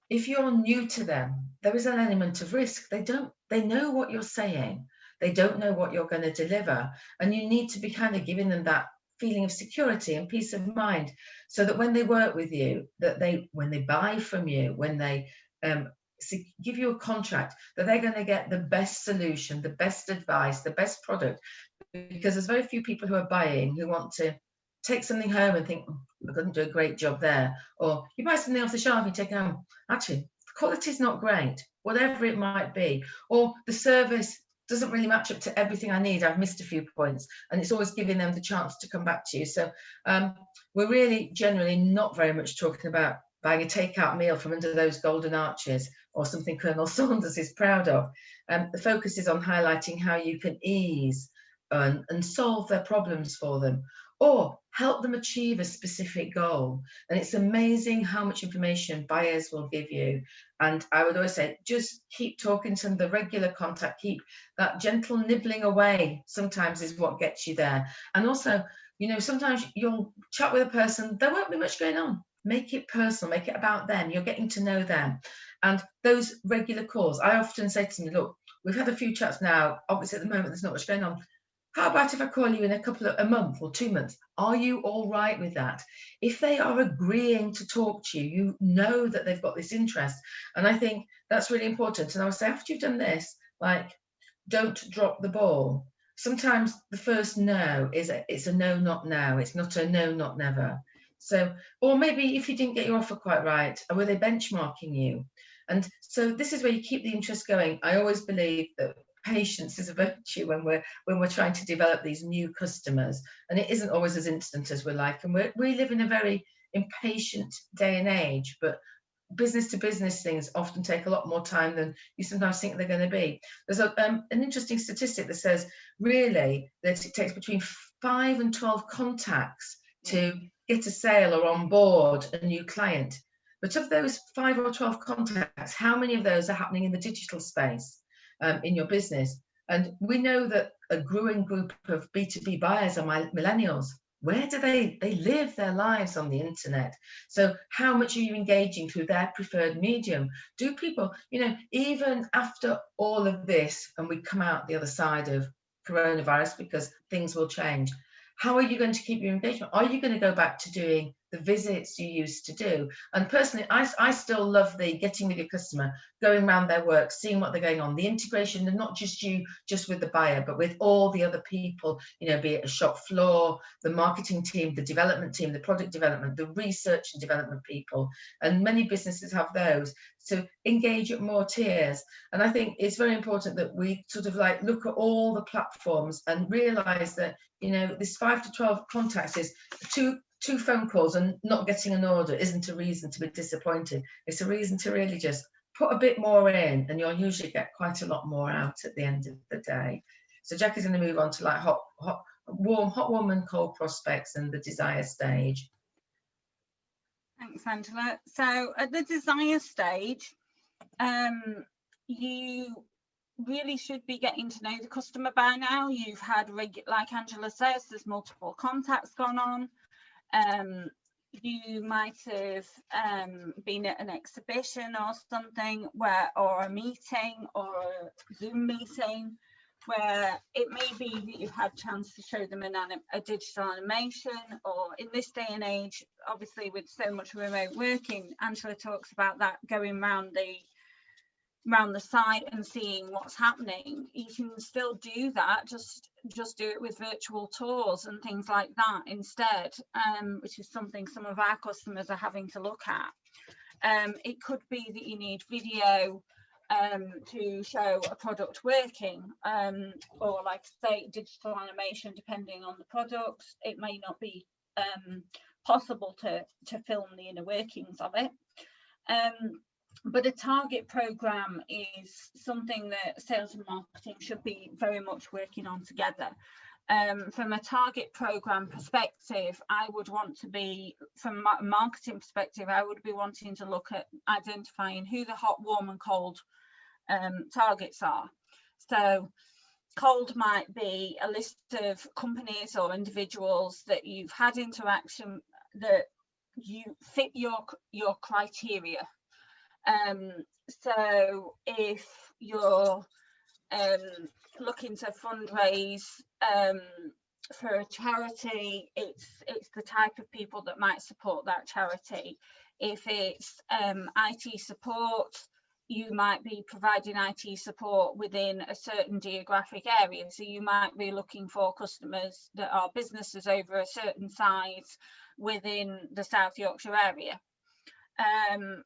Speaker 3: If you're new to them, there is an element of risk. They know what you're saying. They don't know what you're going to deliver. And you need to be kind of giving them that feeling of security and peace of mind, so that when they work with you, when they buy from you, when they give you a contract, that they're going to get the best solution, the best advice, the best product. Because there's very few people who are buying who want to take something home and think, I couldn't do a great job there. Or you buy something off the shelf and you take home, actually, the quality's not great, whatever it might be. Or the service doesn't really match up to everything I need. I've missed a few points. And it's always giving them the chance to come back to you. So we're really generally not very much talking about buying a takeout meal from under those golden arches or something Colonel Saunders is proud of. The focus is on highlighting how you can ease and solve their problems for them, or help them achieve a specific goal. And it's amazing how much information buyers will give you. And I would always say, just keep talking to them, the regular contact, keep that gentle nibbling away sometimes is what gets you there. And also, you know, sometimes you'll chat with a person, there won't be much going on. Make it personal, make it about them. You're getting to know them. And those regular calls, I often say to them, look, we've had a few chats now. Obviously, at the moment, there's not much going on. How about if I call you in a month or 2 months? Are you all right with that? If they are agreeing to talk to you, you know that they've got this interest. And I think that's really important. And I would say, after you've done this, like, don't drop the ball. Sometimes the first no it's a no, not now. It's not a no, not never. So, or maybe if you didn't get your offer quite right, were they benchmarking you? And so this is where you keep the interest going. I always believe that patience is a virtue when we're trying to develop these new customers, and it isn't always as instant as we like. And we live in a very impatient day and age, but business to business things often take a lot more time than you sometimes think they're going to be. There's an interesting statistic that says really that it takes between 5 and 12 contacts to get a sale or onboard a new client. But of those 5 or 12 contacts, how many of those are happening in the digital space in your business? And we know that a growing group of B2B buyers are millennials. Where do they live their lives on the internet? So how much are you engaging through their preferred medium? Do people, even after all of this, and we come out the other side of coronavirus, because things will change, how are you going to keep your engagement? Are you going to go back to doing the visits you used to do? And personally, I still love the getting with your customer, going around their work, seeing what they're going on, the integration, and not just with the buyer, but with all the other people, be it a shop floor, the marketing team, the development team, the product development, the research and development people. And many businesses have those. So engage at more tiers. And I think it's very important that we sort of like look at all the platforms and realize that, this 5 to 12 contacts is two phone calls and not getting an order isn't a reason to be disappointed. It's a reason to really just put a bit more in, and you'll usually get quite a lot more out at the end of the day. So Jackie's going to move on to like hot, warm and cold prospects and the desire stage.
Speaker 2: Thanks, Angela. So at the desire stage, you really should be getting to know the customer by now. You've had, like Angela says, there's multiple contacts gone on. You might have been at an exhibition or something, or a meeting or a Zoom meeting, where it may be that you've had a chance to show them a digital animation. Or in this day and age, obviously with so much remote working, Angela talks about that, going around the site and seeing what's happening. You can still do that, just do it with virtual tours and things like that instead, which is something some of our customers are having to look at. It could be that you need video to show a product working, or like I say, digital animation, depending on the products. It may not be possible to film the inner workings of it. But a target program is something that sales and marketing should be very much working on together. From a target program perspective, I would want to be, from a marketing perspective, I would be wanting to look at identifying who the hot, warm and cold targets are. So cold might be a list of companies or individuals that you've had interaction that you fit your criteria. So if you're looking to fundraise for a charity, it's the type of people that might support that charity. If it's IT support, you might be providing IT support within a certain geographic area. So you might be looking for customers that are businesses over a certain size within the South Yorkshire area.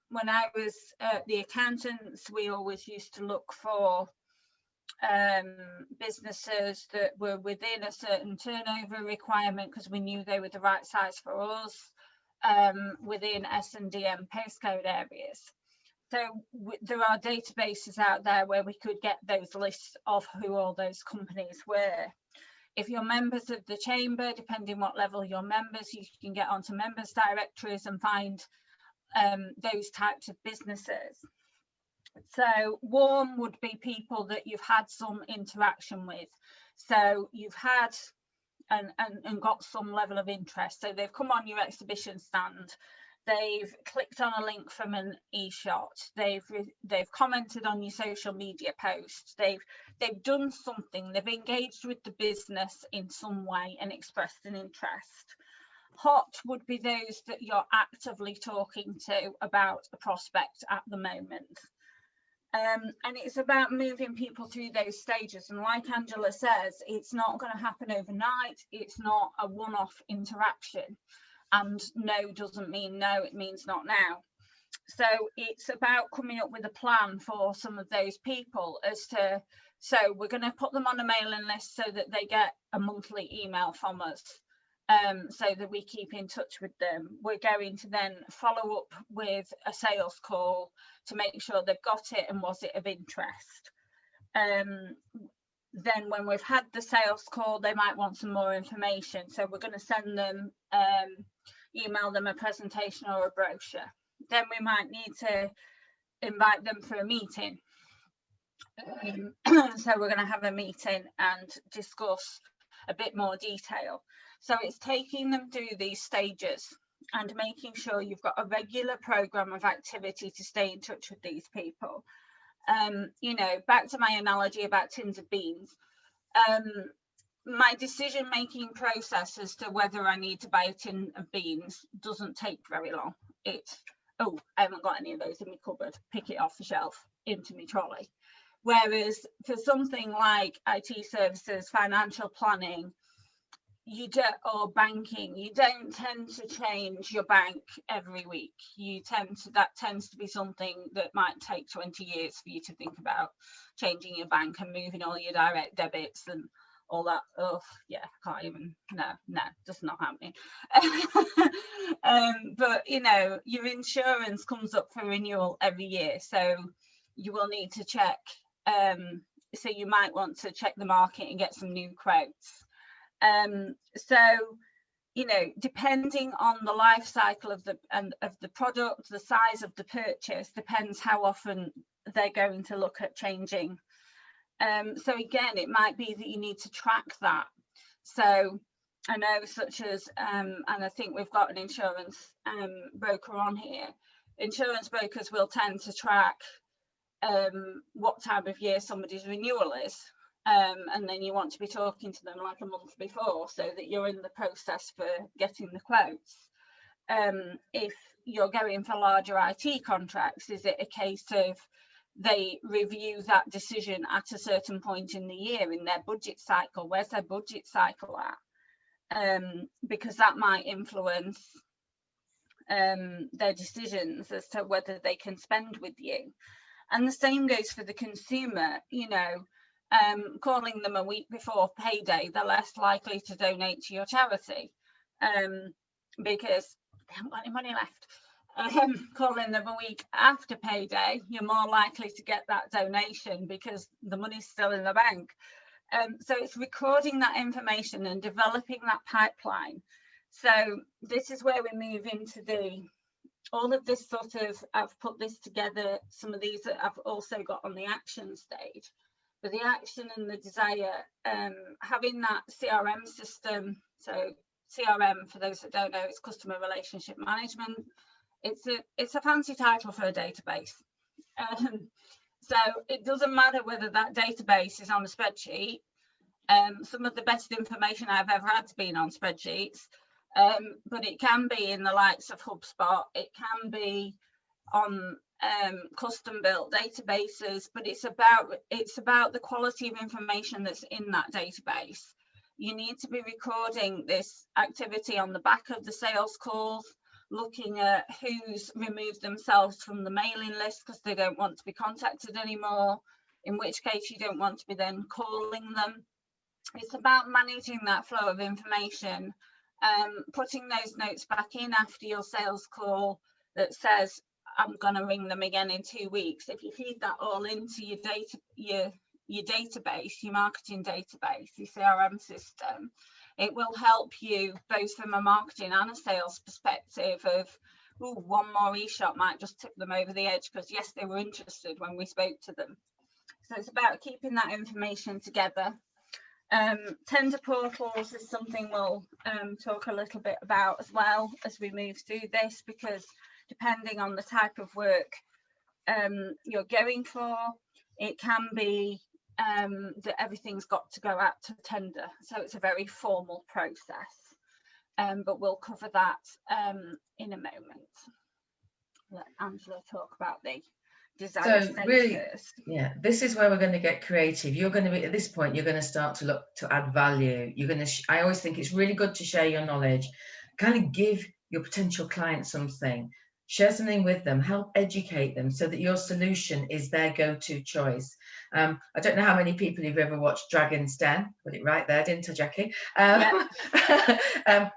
Speaker 2: When I was at the accountants, we always used to look for businesses that were within a certain turnover requirement, because we knew they were the right size for us, within S&DM postcode areas. So there are databases out there where we could get those lists of who all those companies were. If you're members of the chamber, depending what level you're members, you can get onto members directories and find those types of businesses. So warm would be people that you've had some interaction with. So you've had and got some level of interest. So they've come on your exhibition stand. they've clicked on a link from an e-shot, they've commented on your social media post, they've done something, they've engaged with the business in some way and expressed an interest. Hot would be those that you're actively talking to about a prospect at the moment. And it's about moving people through those stages. And like Angela says, it's not going to happen overnight. It's not a one-off interaction. And no doesn't mean no, it means not now. So it's about coming up with a plan for some of those people as to, so we're going to put them on a mailing list so that they get a monthly email from us. So that we keep in touch with them. We're going to then follow up with a sales call to make sure they've got it and was it of interest. Then when we've had the sales call, they might want some more information. So we're going to send them, email them a presentation or a brochure. Then we might need to invite them for a meeting. So we're going to have a meeting and discuss a bit more detail. So it's taking them through these stages and making sure you've got a regular program of activity to stay in touch with these people. You know, back to my analogy about tins of beans. My decision-making process as to whether I need to buy a tin of beans doesn't take very long. It's, oh, I haven't got any of those in my cupboard, pick it off the shelf into my trolley. Whereas for something like IT services, financial planning, you don't, or banking, you don't tend to change your bank every week. That tends to be something that might take 20 years for you to think about changing your bank and moving all your direct debits and all that. Oh yeah, I can't even, no, just not happening. But you know, your insurance comes up for renewal every year, so you will need to check. So you might want to check the market and get some new quotes. So, you know, depending on the life cycle of the product, the size of the purchase depends how often they're going to look at changing. So again, it might be that you need to track that. So I know, such as, and I think we've got an insurance broker on here. Insurance brokers will tend to track what time of year somebody's renewal is. And then you want to be talking to them like a month before so that you're in the process for getting the quotes. If you're going for larger IT contracts, is it a case of they review that decision at a certain point in the year in their budget cycle? Where's their budget cycle at? Because that might influence their decisions as to whether they can spend with you. And the same goes for the consumer. You know, calling them a week before payday, they're less likely to donate to your charity because they haven't got any money left. Calling them a week after payday, you're more likely to get that donation because the money's still in the bank. So it's recording that information and developing that pipeline. So this is where we move into all of this sort of, I've put this together, some of these that I've also got on the action stage. But the action and the desire, having that CRM system. So CRM, for those that don't know, it's customer relationship management. It's a fancy title for a database. So it doesn't matter whether that database is on a spreadsheet. Some of the best information I've ever had has been on spreadsheets, but it can be in the likes of HubSpot. It can be on custom built databases, but it's about the quality of information that's in that database. You need to be recording this activity on the back of the sales calls, looking at who's removed themselves from the mailing list because they don't want to be contacted anymore, in which case you don't want to be then calling them. It's about managing that flow of information, putting those notes back in after your sales call that says, I'm going to ring them again in 2 weeks. If you feed that all into your database, your marketing database, your CRM system, it will help you both from a marketing and a sales perspective of, ooh, one more e-shot might just tip them over the edge because yes, they were interested when we spoke to them. So it's about keeping that information together. Tender portals is something we'll talk a little bit about as well as we move through this, because depending on the type of work you're going for, it can be that everything's got to go out to tender. So it's a very formal process, but we'll cover that in a moment. Let Angela talk about the design
Speaker 3: So
Speaker 2: stage
Speaker 3: really,
Speaker 2: first.
Speaker 3: yeah, this is where we're going to get creative. You're going to be, at this point, you're going to start to look to add value. You're going to, I always think it's really good to share your knowledge, kind of give your potential client something, share something with them, help educate them so that your solution is their go-to choice. I don't know how many people you've ever watched Dragon's Den. Put it right there, didn't I, Jackie?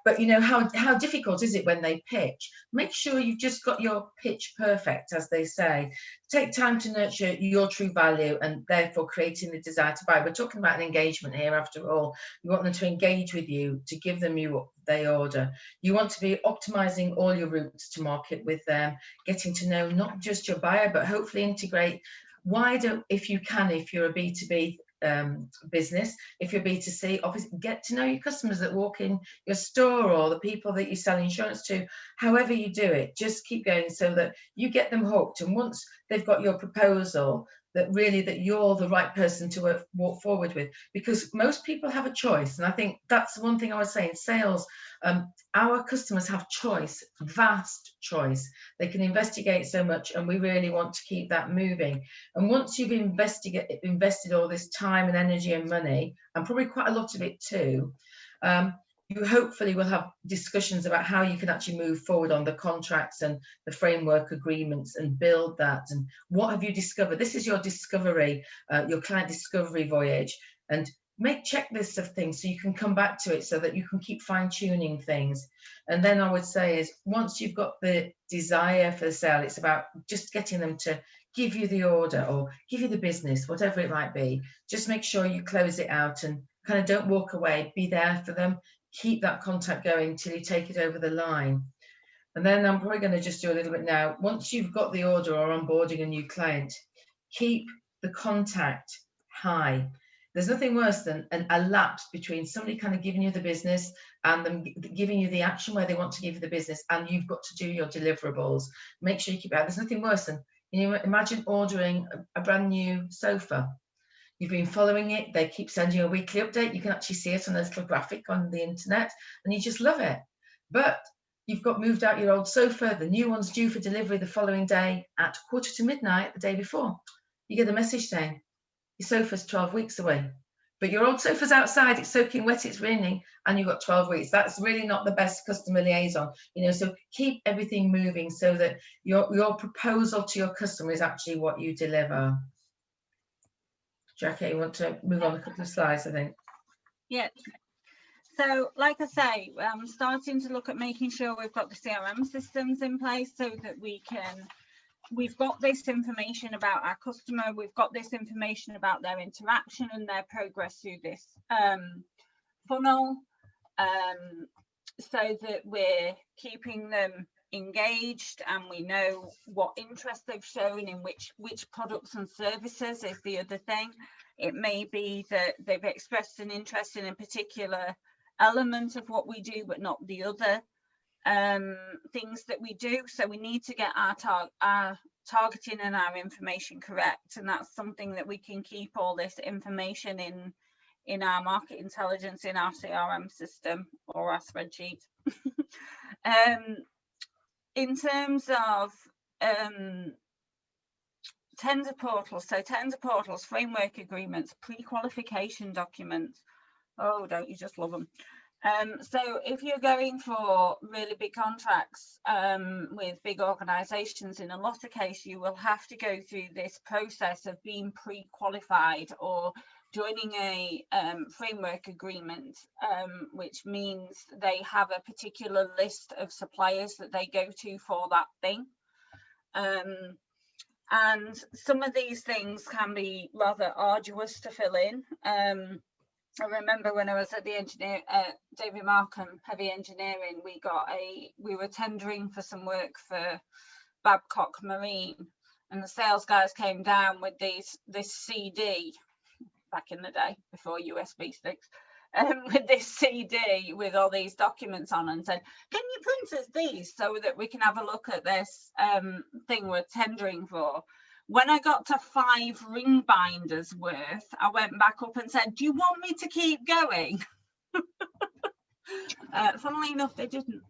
Speaker 3: But you know, how difficult is it when they pitch? Make sure you've just got your pitch perfect, as they say. Take time to nurture your true value and therefore creating the desire to buy. We're talking about an engagement here after all. You want them to engage with you, to give them you what they order. You want to be optimizing all your routes to market with them, getting to know not just your buyer, but hopefully integrate wider, if you can, if you're a B2B business, if you're B2C, obviously get to know your customers that walk in your store or the people that you sell insurance to. However you do it, just keep going so that you get them hooked, and once they've got your proposal, that really that you're the right person to walk forward with, because most people have a choice. And I think that's the one thing I would say in sales. Our customers have choice, vast choice. They can investigate so much, and we really want to keep that moving. And once you've invested all this time and energy and money, and probably quite a lot of it too, you hopefully will have discussions about how you can actually move forward on the contracts and the framework agreements and build that. And what have you discovered? This is your discovery, your client discovery voyage. And make checklists of things so you can come back to it so that you can keep fine-tuning things. And then I would say is once you've got the desire for the sale, it's about just getting them to give you the order or give you the business, whatever it might be. Just make sure you close it out and kind of don't walk away. Be there for them. Keep that contact going till you take it over the line. And then I'm probably going to just do a little bit now. Once you've got the order or onboarding a new client, keep the contact high. There's nothing worse than a lapse between somebody kind of giving you the business and them giving you the action where they want to give you the business, and you've got to do your deliverables. Make sure you keep it out. There's nothing worse than, you know, imagine ordering a brand new sofa. You've been following it, they keep sending you a weekly update. You can actually see it on a little graphic on the internet, and you just love it. But you've got moved out your old sofa, the new one's due for delivery the following day at midnight the day before. You get a message saying, your sofa's 12 weeks away, but your old sofa's outside, it's soaking wet, it's raining, and you've got 12 weeks. That's really not the best customer liaison, you know. So keep everything moving so that your proposal to your customer is actually what you deliver. Jackie, you want to move on a couple of slides, I think.
Speaker 2: Yeah. So like I say, I'm starting to look at making sure we've got the CRM systems in place so that we've got this information about our customer, we've got this information about their interaction and their progress through this funnel, so that we're keeping them engaged and we know what interest they've shown in which products and services is the other thing. It may be that they've expressed an interest in a particular element of what we do, but not the other things that we do. So we need to get our targeting and our information correct, and that's something that we can keep all this information in our market intelligence, in our CRM system or our spreadsheet. In terms of tender portals, so tender portals, framework agreements, pre-qualification documents. Oh, don't you just love them? So if you're going for really big contracts with big organizations, in a lot of cases you will have to go through this process of being pre-qualified or joining a framework agreement, which means they have a particular list of suppliers that they go to for that thing. And some of these things can be rather arduous to fill in. I remember when I was at the David Markham Heavy Engineering, we were tendering for some work for Babcock Marine, and the sales guys came down with this CD back in the day before USB sticks, with this CD with all these documents on, and said, can you print us these so that we can have a look at this thing we're tendering for? When I got to 5 ring binders worth, I went back up and said, do you want me to keep going? Funnily enough, they didn't.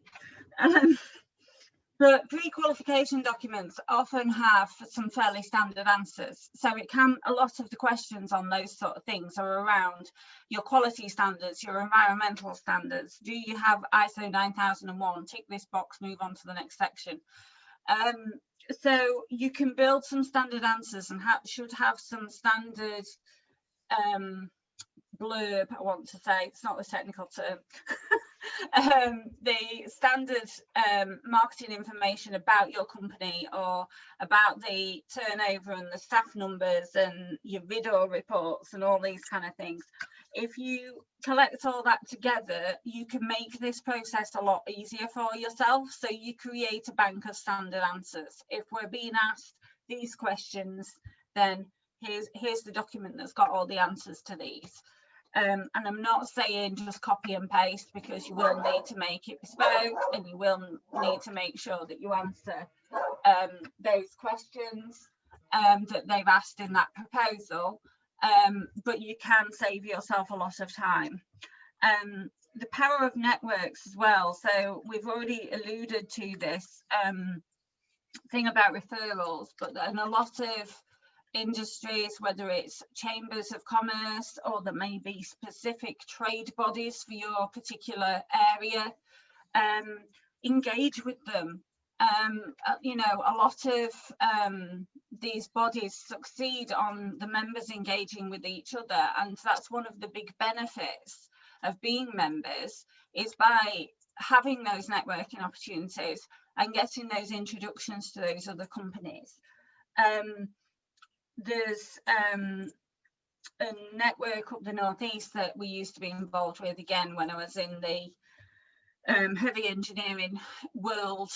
Speaker 2: But pre-qualification documents often have some fairly standard answers. So a lot of the questions on those sort of things are around your quality standards, your environmental standards. Do you have ISO 9001? Tick this box, move on to the next section. So you can build some standard answers and should have some standard blurb, I want to say, it's not the technical term, the standard marketing information about your company, or about the turnover and the staff numbers and your video reports and all these kind of things. If you collect all that together, you can make this process a lot easier for yourself. So you create a bank of standard answers. If we're being asked these questions, then here's the document that's got all the answers to these. And I'm not saying just copy and paste, because you will need to make it bespoke, and you will need to make sure that you answer those questions that they've asked in that proposal, but you can save yourself a lot of time. The power of networks as well. So we've already alluded to this thing about referrals, but in a lot of industries, whether it's chambers of commerce, or there may be specific trade bodies for your particular area, engage with them. You know, a lot of these bodies succeed on the members engaging with each other, and that's one of the big benefits of being members, is by having those networking opportunities and getting those introductions to those other companies. There's a network up the northeast that we used to be involved with, again, when I was in the heavy engineering world.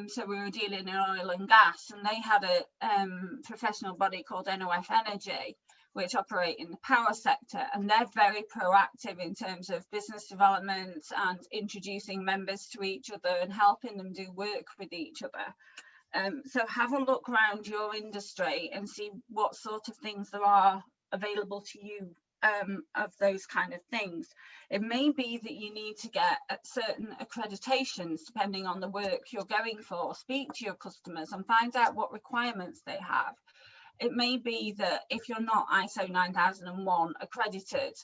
Speaker 2: So we were dealing in oil and gas, and they had a professional body called NOF Energy, which operate in the power sector, and they're very proactive in terms of business development and introducing members to each other and helping them do work with each other. So have a look around your industry and see what sort of things there are available to you of those kind of things. It may be that you need to get certain accreditations depending on the work you're going for. Speak to your customers and find out what requirements they have. It may be that if you're not ISO 9001 accredited,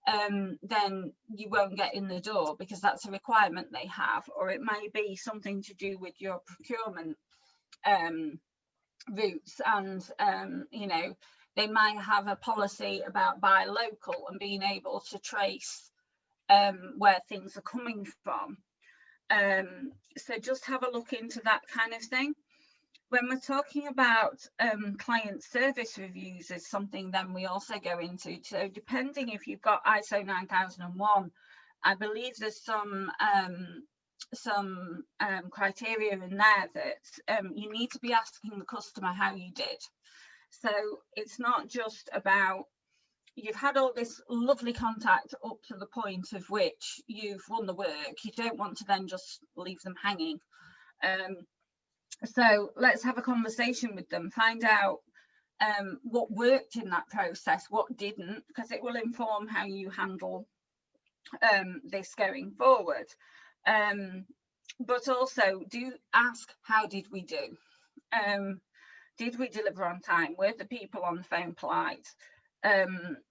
Speaker 2: then you won't get in the door because that's a requirement they have, or it may be something to do with your procurement routes, and you know, they might have a policy about buy local and being able to trace where things are coming from. So just have a look into that kind of thing. When we're talking about client service reviews is something then we also go into. So depending if you've got ISO 9001, I believe there's some criteria in there that you need to be asking the customer how you did. So it's not just about you've had all this lovely contact up to the point of which you've won the work. You don't want to then just leave them hanging. So let's have a conversation with them, find out what worked in that process, what didn't, because it will inform how you handle this going forward. But also do ask, how did we do? Did we deliver on time? Were the people on the phone polite?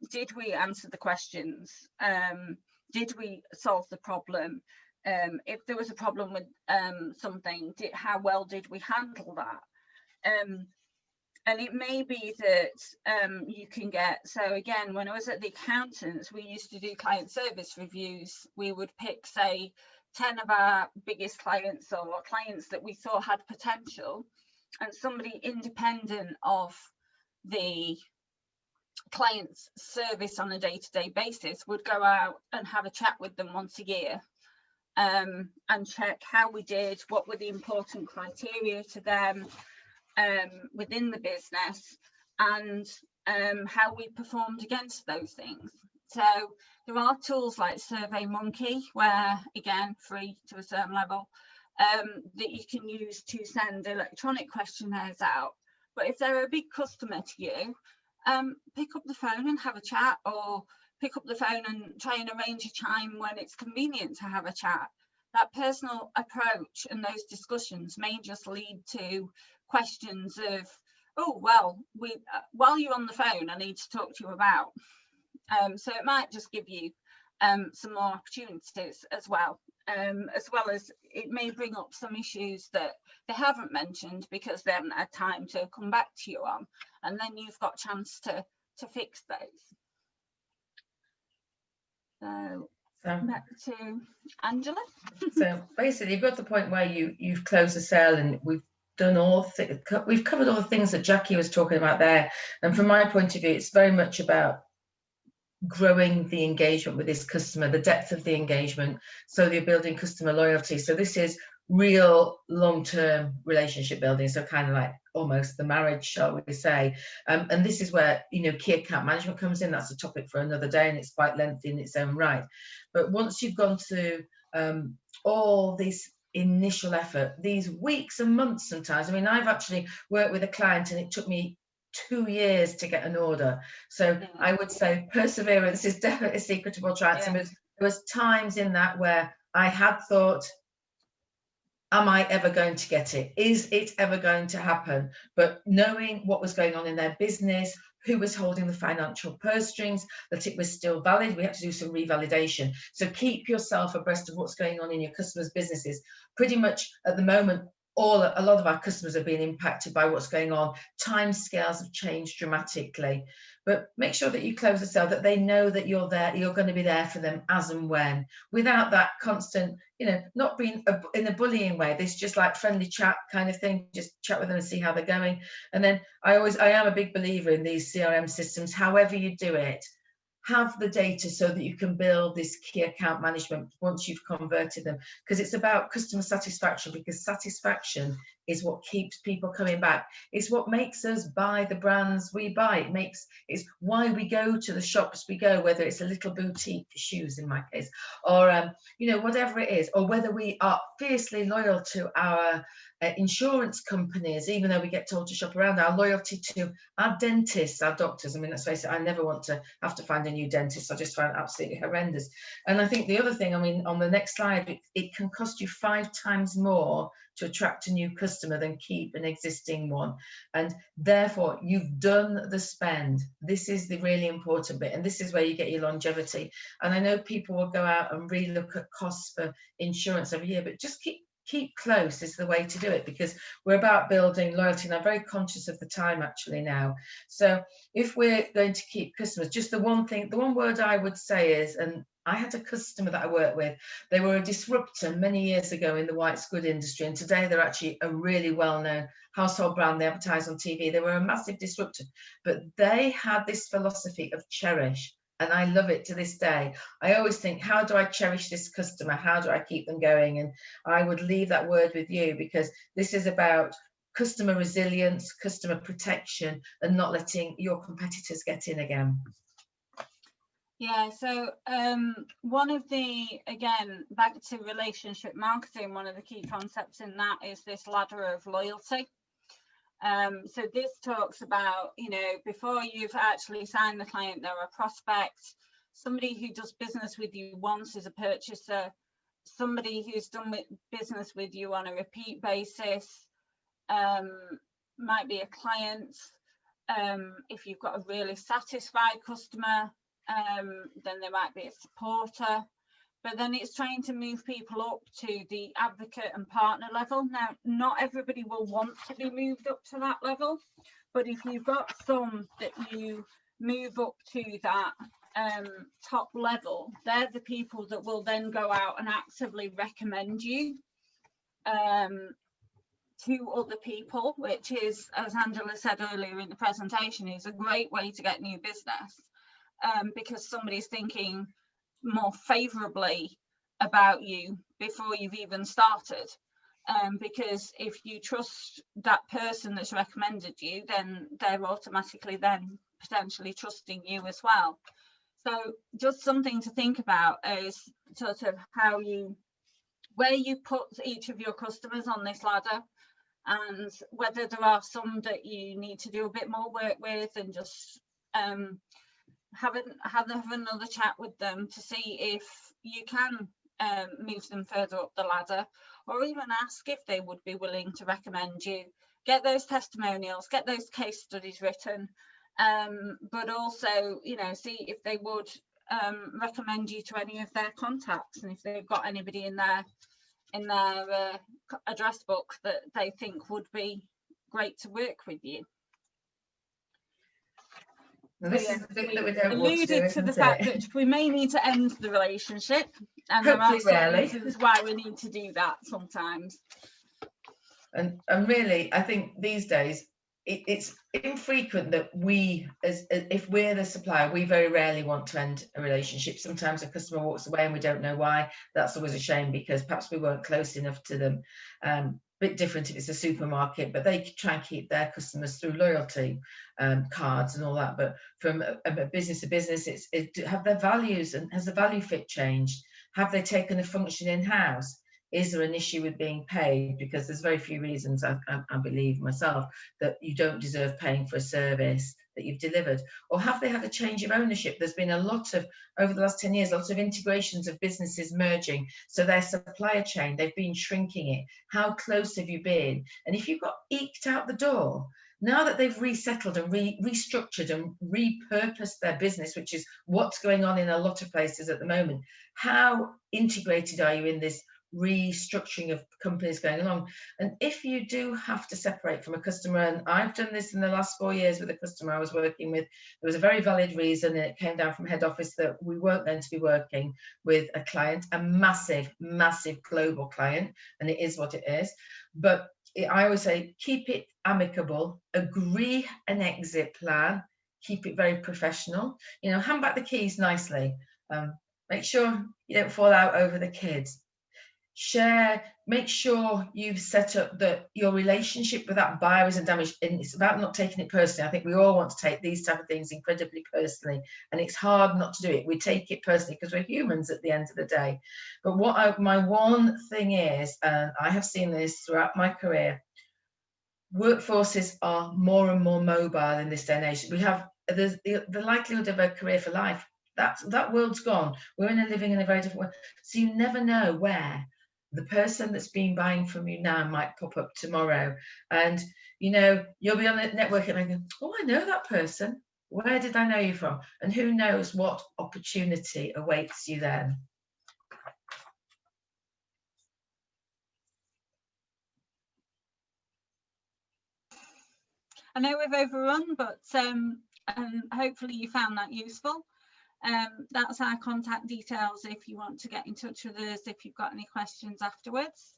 Speaker 2: Did we answer the questions? Did we solve the problem? If there was a problem with something, how well did we handle that? And it may be that you can get, so again, when I was at the accountants, we used to do client service reviews. We would pick, say, 10 of our biggest clients or clients that we thought had potential, and somebody independent of the client's service on a day-to-day basis would go out and have a chat with them once a year. And check how we did, what were the important criteria to them within the business, and how we performed against those things. So there are tools like SurveyMonkey, where, again, free to a certain level, that you can use to send electronic questionnaires out. But if they're a big customer to you, pick up the phone and have a chat, or pick up the phone and try and arrange a time when it's convenient to have a chat. That personal approach and those discussions may just lead to questions of, oh, well, while you're on the phone, I need to talk to you about. So it might just give you some more opportunities as well as it may bring up some issues that they haven't mentioned because they haven't had time to come back to you on, and then you've got a chance to fix those. So back to Angela.
Speaker 3: So basically, you've got to the point where you've closed the sale, and we've done we've covered all the things that Jackie was talking about there. And from my point of view, it's very much about growing the engagement with this customer, the depth of the engagement, so you're building customer loyalty. So this is real long-term relationship building, so kind of like almost the marriage, shall we say. And this is where, you know, key account management comes in. That's a topic for another day, and it's quite lengthy in its own right. But once you've gone through all this initial effort, these weeks and months sometimes, I mean, I've actually worked with a client and it took me 2 years to get an order. So I would say perseverance is definitely a secret of all triumphs. And there was times in that where I had thought, am I ever going to get it? Is it ever going to happen? But knowing what was going on in their business, who was holding the financial purse strings, that it was still valid, we had to do some revalidation. So keep yourself abreast of what's going on in your customers' businesses. Pretty much at the moment, a lot of our customers have been impacted by what's going on. Time scales have changed dramatically, but make sure that you close the sale, that they know that you're there, you're going to be there for them as and when, without that constant, you know, not being in a bullying way. This just like friendly chat kind of thing, just chat with them and see how they're going. And then I am a big believer in these CRM systems. However you do it, have the data so that you can build this key account management once you've converted them, because it's about customer satisfaction, because satisfaction is what keeps people coming back. It's what makes us buy the brands we buy. It's why we go to the shops we go, whether it's a little boutique for shoes in my case, or you know, whatever it is, or whether we are fiercely loyal to our insurance companies, even though we get told to shop around, our loyalty to our dentists, our doctors. I mean, let's face it, I never want to have to find a new dentist. I just find it absolutely horrendous. And I think the other thing, I mean, on the next slide, it can cost you 5 times more to attract a new customer than keep an existing one. And therefore, you've done the spend. This is the really important bit, and this is where you get your longevity. And I know people will go out and really look at costs for insurance every year, but just keep close is the way to do it, because we're about building loyalty, and I'm very conscious of the time actually now. So if we're going to keep customers, just the one word I would say is, and I had a customer that I worked with, they were a disruptor many years ago in the white good industry, and today they're actually a really well-known household brand. They advertise on TV. They were a massive disruptor, but they had this philosophy of cherish. And I love it to this day. I always think, how do I cherish this customer? How do I keep them going? And I would leave that word with you, because this is about customer resilience, customer protection, and not letting your competitors get in again.
Speaker 2: Yeah, so one of the, again, back to relationship marketing, one of the key concepts in that is this ladder of loyalty. So this talks about, you know, before you've actually signed the client, they're a prospect. Somebody who does business with you once is a purchaser. Somebody who's done business with you on a repeat basis might be a client. If you've got a really satisfied customer, then they might be a supporter. But then it's trying to move people up to the advocate and partner level. Now, not everybody will want to be moved up to that level, but if you've got some that you move up to that top level, they're the people that will then go out and actively recommend you to other people, which is, as Angela said earlier in the presentation, is a great way to get new business, because somebody's thinking more favorably about you before you've even started, because if you trust that person that's recommended you, then they're automatically then potentially trusting you as well. So just something to think about is sort of where you put each of your customers on this ladder, and whether there are some that you need to do a bit more work with, and just have another chat with them to see if you can move them further up the ladder, or even ask if they would be willing to recommend you. Get those testimonials, get those case studies written, but also, you know, see if they would recommend you to any of their contacts, and if they've got anybody in their address book that they think would be great to work with you.
Speaker 3: Now, this is the bit that we don't want to do,
Speaker 2: alluded to the fact that we may need to end the relationship, and
Speaker 3: hopefully
Speaker 2: there are some
Speaker 3: rarely
Speaker 2: reasons why we need to do that sometimes.
Speaker 3: And really, I think these days it's infrequent that we, as if we're the supplier, we very rarely want to end a relationship. Sometimes a customer walks away and we don't know why. That's always a shame, because perhaps we weren't close enough to them. Bit different if it's a supermarket, but they try and keep their customers through loyalty cards and all that. But from a business to business, have their values, and has the value fit changed? Have they taken a function in-house? Is there an issue with being paid? Because there's very few reasons, I believe myself, that you don't deserve paying for a service that you've delivered. Or have they had a change of ownership? There's been a lot of, over the last 10 years, lots of integrations of businesses merging. So their supplier chain, they've been shrinking it. How close have you been? And if you got eked out the door, now that they've resettled and restructured and repurposed their business, which is what's going on in a lot of places at the moment, how integrated are you in this restructuring of companies going along? And if you do have to separate from a customer, and I've done this in the last 4 years with a customer I was working with, there was a very valid reason, and it came down from head office that we weren't going to be working with a client, a massive global client, and it is what it is. But I always say, keep it amicable, agree an exit plan, keep it very professional, you know, hand back the keys nicely, make sure you don't fall out over the kids. Share, make sure you've set up that your relationship with that buyer isn't damaged, and it's about not taking it personally. I think we all want to take these type of things incredibly personally, and it's hard not to do it. We take it personally because we're humans at the end of the day. But my one thing is, and I have seen this throughout my career, workforces are more and more mobile in this day and age. We have the likelihood of a career for life. That world's gone. We're living in a very different world. So you never know where the person that's been buying from you now might pop up tomorrow, and you know, you'll be on the network and I go, oh, I know that person. Where did I know you from? And who knows what opportunity awaits you then.
Speaker 2: I know we've overrun, but hopefully you found that useful. That's our contact details if you want to get in touch with us, if you've got any questions afterwards.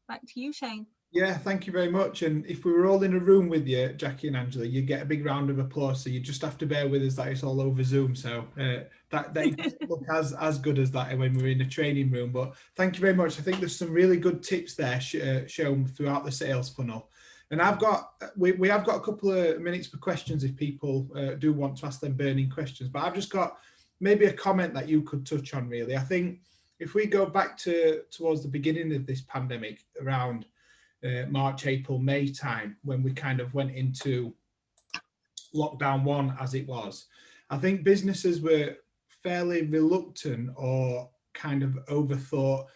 Speaker 2: Back to you, Shane.
Speaker 1: Yeah, thank you very much. And if we were all in a room with you, Jackie and Angela, you'd get a big round of applause. So you just have to bear with us that it's all over Zoom. So that doesn't look as good as that when we're in a training room. But thank you very much. I think there's some really good tips there shown throughout the sales funnel. And we have got a couple of minutes for questions if people do want to ask them burning questions. But I've just got maybe a comment that you could touch on, really. I think if we go back towards the beginning of this pandemic, around March, April, May time, when we kind of went into lockdown 1 as it was, I think businesses were fairly reluctant or kind of overthought,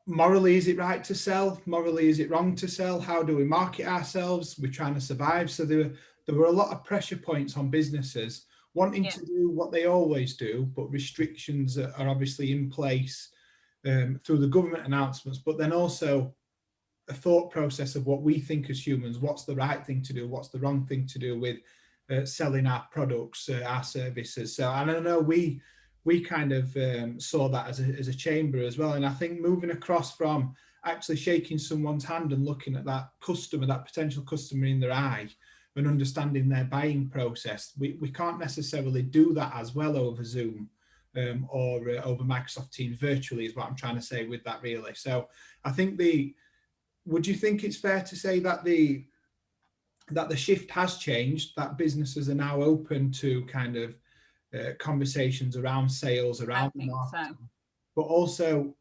Speaker 1: morally, is it right to sell? Morally, is it wrong to sell? How do we market ourselves? We're trying to survive. So there were a lot of pressure points on businesses wanting to do what they always do, but restrictions are obviously in place through the government announcements, but then also a thought process of what we think as humans, what's the right thing to do, what's the wrong thing to do with selling our products, our services. So, and I know we kind of saw that as a chamber as well. And I think moving across from actually shaking someone's hand and looking at that customer, that potential customer in their eye, and understanding their buying process, we can't necessarily do that as well over Zoom or over Microsoft Teams virtually, is what I'm trying to say with that, really. So I think would you think it's fair to say that that the shift has changed, that businesses are now open to kind of conversations around sales, around
Speaker 2: think
Speaker 1: marketing,
Speaker 2: so.
Speaker 1: but also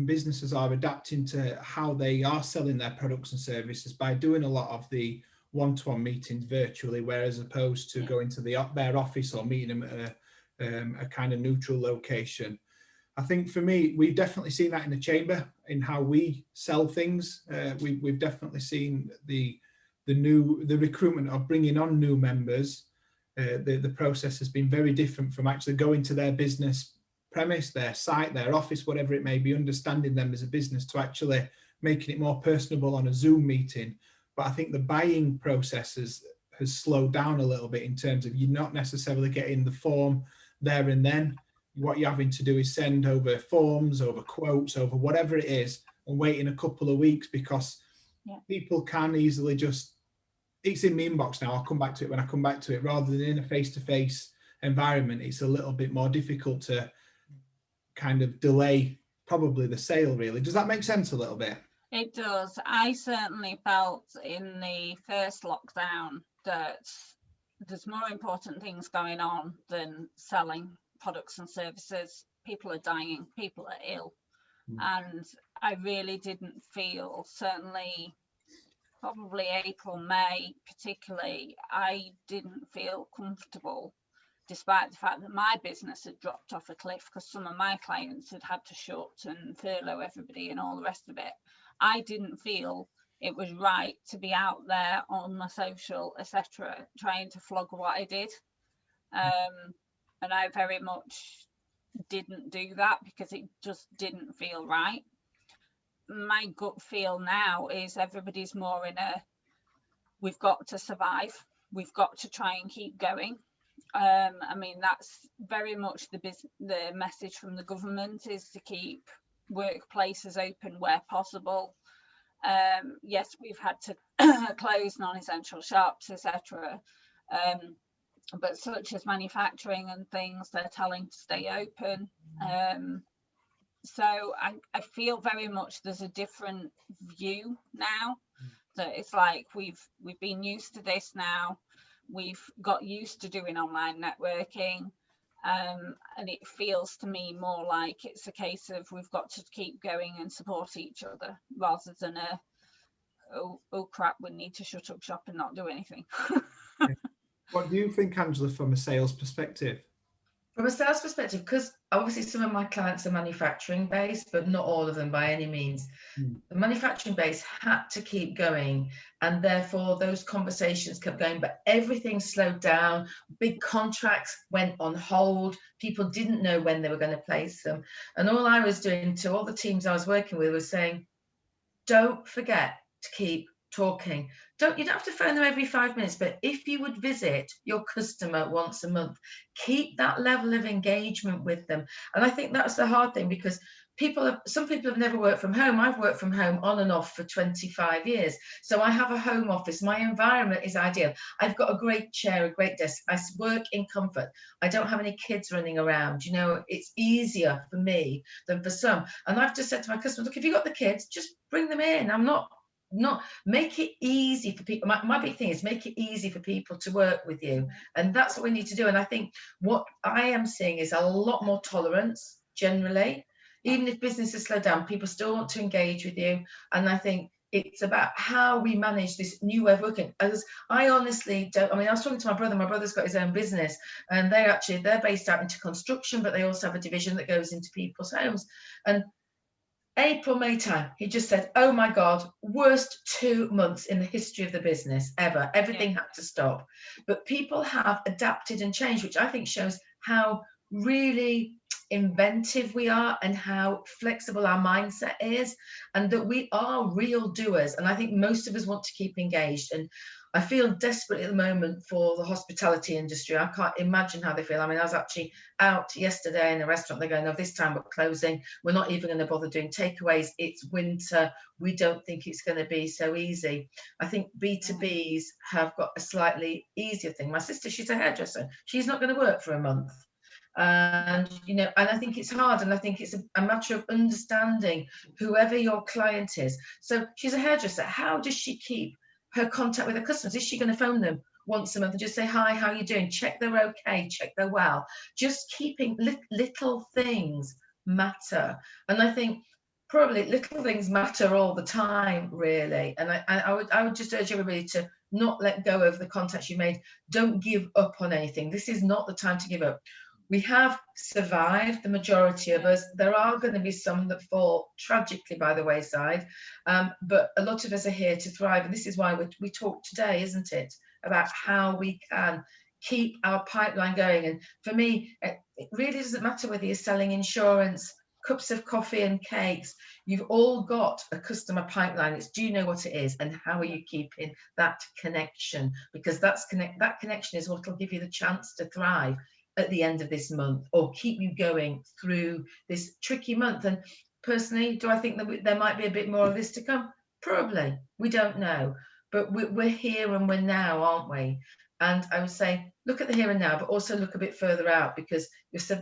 Speaker 1: businesses are adapting to how they are selling their products and services by doing a lot of the one-to-one meetings virtually, whereas opposed to going to their office or meeting them at a kind of neutral location. I think for me, we've definitely seen that in the chamber in how we sell things. We've definitely seen the recruitment of bringing on new members. The process has been very different from actually going to their business premise, their site, their office, whatever it may be, understanding them as a business, to actually making it more personable on a Zoom meeting. But I think the buying process has slowed down a little bit in terms of you're not necessarily getting the form there and then. What you're having to do is send over forms, over quotes, over whatever it is, and waiting a couple of weeks because people can easily just, it's in my inbox now, I'll come back to it when I come back to it, rather than in a face-to-face environment. It's a little bit more difficult to kind of delay probably the sale, really. Does that make sense a little bit?
Speaker 2: It does. I certainly felt in the first lockdown that there's more important things going on than selling products and services. People are dying, people are ill. And I really didn't feel, certainly probably April, May particularly, I didn't feel comfortable, despite the fact that my business had dropped off a cliff because some of my clients had to shut and furlough everybody and all the rest of it. I didn't feel it was right to be out there on my social, etc., trying to flog what I did. And I very much didn't do that because it just didn't feel right. My gut feel now is everybody's more in a, we've got to survive, we've got to try and keep going. I mean, that's very much the message from the government, is to keep workplaces open where possible. Yes, we've had to close non-essential shops, etc. But such as manufacturing and things, they're telling to stay open. So I feel very much there's a different view now, that it's like we've been used to this now. We've got used to doing online networking, and it feels to me more like it's a case of we've got to keep going and support each other, rather than oh crap, we need to shut up shop and not do anything.
Speaker 1: What do you think, Angela, from a sales perspective?
Speaker 3: From a sales perspective, because obviously some of my clients are manufacturing based, but not all of them by any means. The manufacturing base had to keep going, and therefore those conversations kept going, but everything slowed down. Big contracts went on hold. People didn't know when they were going to place them. And all I was doing to all the teams I was working with was saying, don't forget to keep talking. You don't have to phone them every 5 minutes, but if you would visit your customer once a month, keep that level of engagement with them. And I think that's the hard thing, because some people have never worked from home. I've worked from home on and off for 25 years. So I have a home office. My environment is ideal. I've got a great chair, a great desk. I work in comfort. I don't have any kids running around. You know, it's easier for me than for some. And I've just said to my customers, look, if you've got the kids, just bring them in. I'm not make it easy for people. My big thing is make it easy for people to work with you, and that's what we need to do. And I think what I am seeing is a lot more tolerance generally. Even if businesses slow down, people still want to engage with you, and I think it's about how we manage this new way of working. As I honestly don't, I mean, I was talking to my brother. My brother's got his own business, and they're based out into construction, but they also have a division that goes into people's homes. And April, May time, he just said, oh my God, worst 2 months in the history of the business ever. Everything had to stop. But people have adapted and changed, which I think shows how really inventive we are and how flexible our mindset is, and that we are real doers. And I think most of us want to keep engaged. And I feel desperately at the moment for the hospitality industry. I can't imagine how they feel. I mean, I was actually out yesterday in a restaurant. They're going, no, this time we're closing. We're not even going to bother doing takeaways. It's winter. We don't think it's going to be so easy. I think B2Bs have got a slightly easier thing. My sister, she's a hairdresser. She's not going to work for a month. And, you know, and I think it's hard, and I think it's a matter of understanding whoever your client is. So she's a hairdresser. How does she keep her contact with her customers. Is she going to phone them once a month and just say, hi, how are you doing? Check they're okay, check they're well. Just keeping little things matter. And I think probably little things matter all the time, really. And I would just urge everybody to not let go of the contacts you made. Don't give up on anything. This is not the time to give up. We have survived, the majority of us. There are going to be some that fall tragically by the wayside, but a lot of us are here to thrive. And this is why we talk today, isn't it, about how we can keep our pipeline going. And for me, it really doesn't matter whether you're selling insurance, cups of coffee and cakes. You've all got a customer pipeline. It's, do you know what it is, and how are you keeping that connection? Because that connection is what will give you the chance to thrive at the end of this month, or keep you going through this tricky month. And personally, do I think that there might be a bit more of this to come? Probably. We don't know, but we're here and we're now, aren't we? And I would say, look at the here and now, but also look a bit further out, because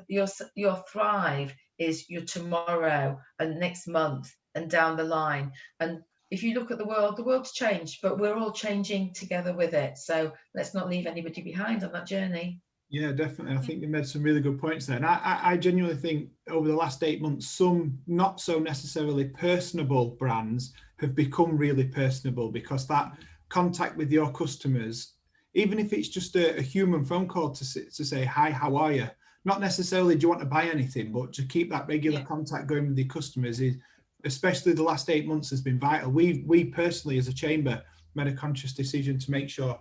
Speaker 3: your thrive is your tomorrow and next month and down the line. And if you look at the world's changed, but we're all changing together with it. So let's not leave anybody behind on that journey.
Speaker 1: Yeah, definitely. I think you made some really good points there. And I genuinely think over the last 8 months, some not so necessarily personable brands have become really personable, because that contact with your customers, even if it's just a human phone call to say, hi, how are you? Not necessarily do you want to buy anything, but to keep that regular contact going with your customers is, especially the last 8 months, has been vital. We personally, as a chamber, made a conscious decision to make sure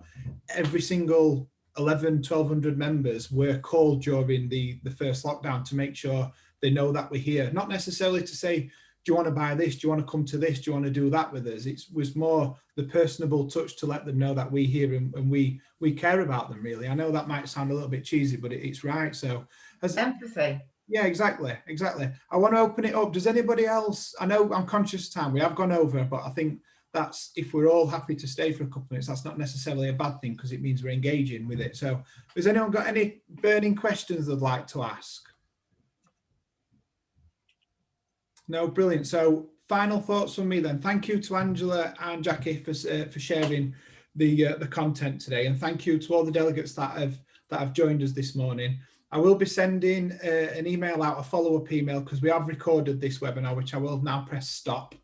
Speaker 1: every single 1,200 members were called during the first lockdown to make sure they know that we're here. Not necessarily to say, do you want to buy this? Do you want to come to this? Do you want to do that with us? It was more the personable touch to let them know that we're here and we care about them, really. I know that might sound a little bit cheesy, but it's right. So
Speaker 3: empathy.
Speaker 1: Yeah, exactly. I want to open it up. Does anybody else, I know I'm conscious of time, we have gone over, but I think that's, if we're all happy to stay for a couple of minutes, that's not necessarily a bad thing, because it means we're engaging with it. So has anyone got any burning questions they'd like to ask? No, brilliant. So final thoughts from me then. Thank you to Angela and Jackie for sharing the content today, and thank you to all the delegates that have joined us this morning. I will be sending an email out, a follow-up email, because we have recorded this webinar, which I will now press stop.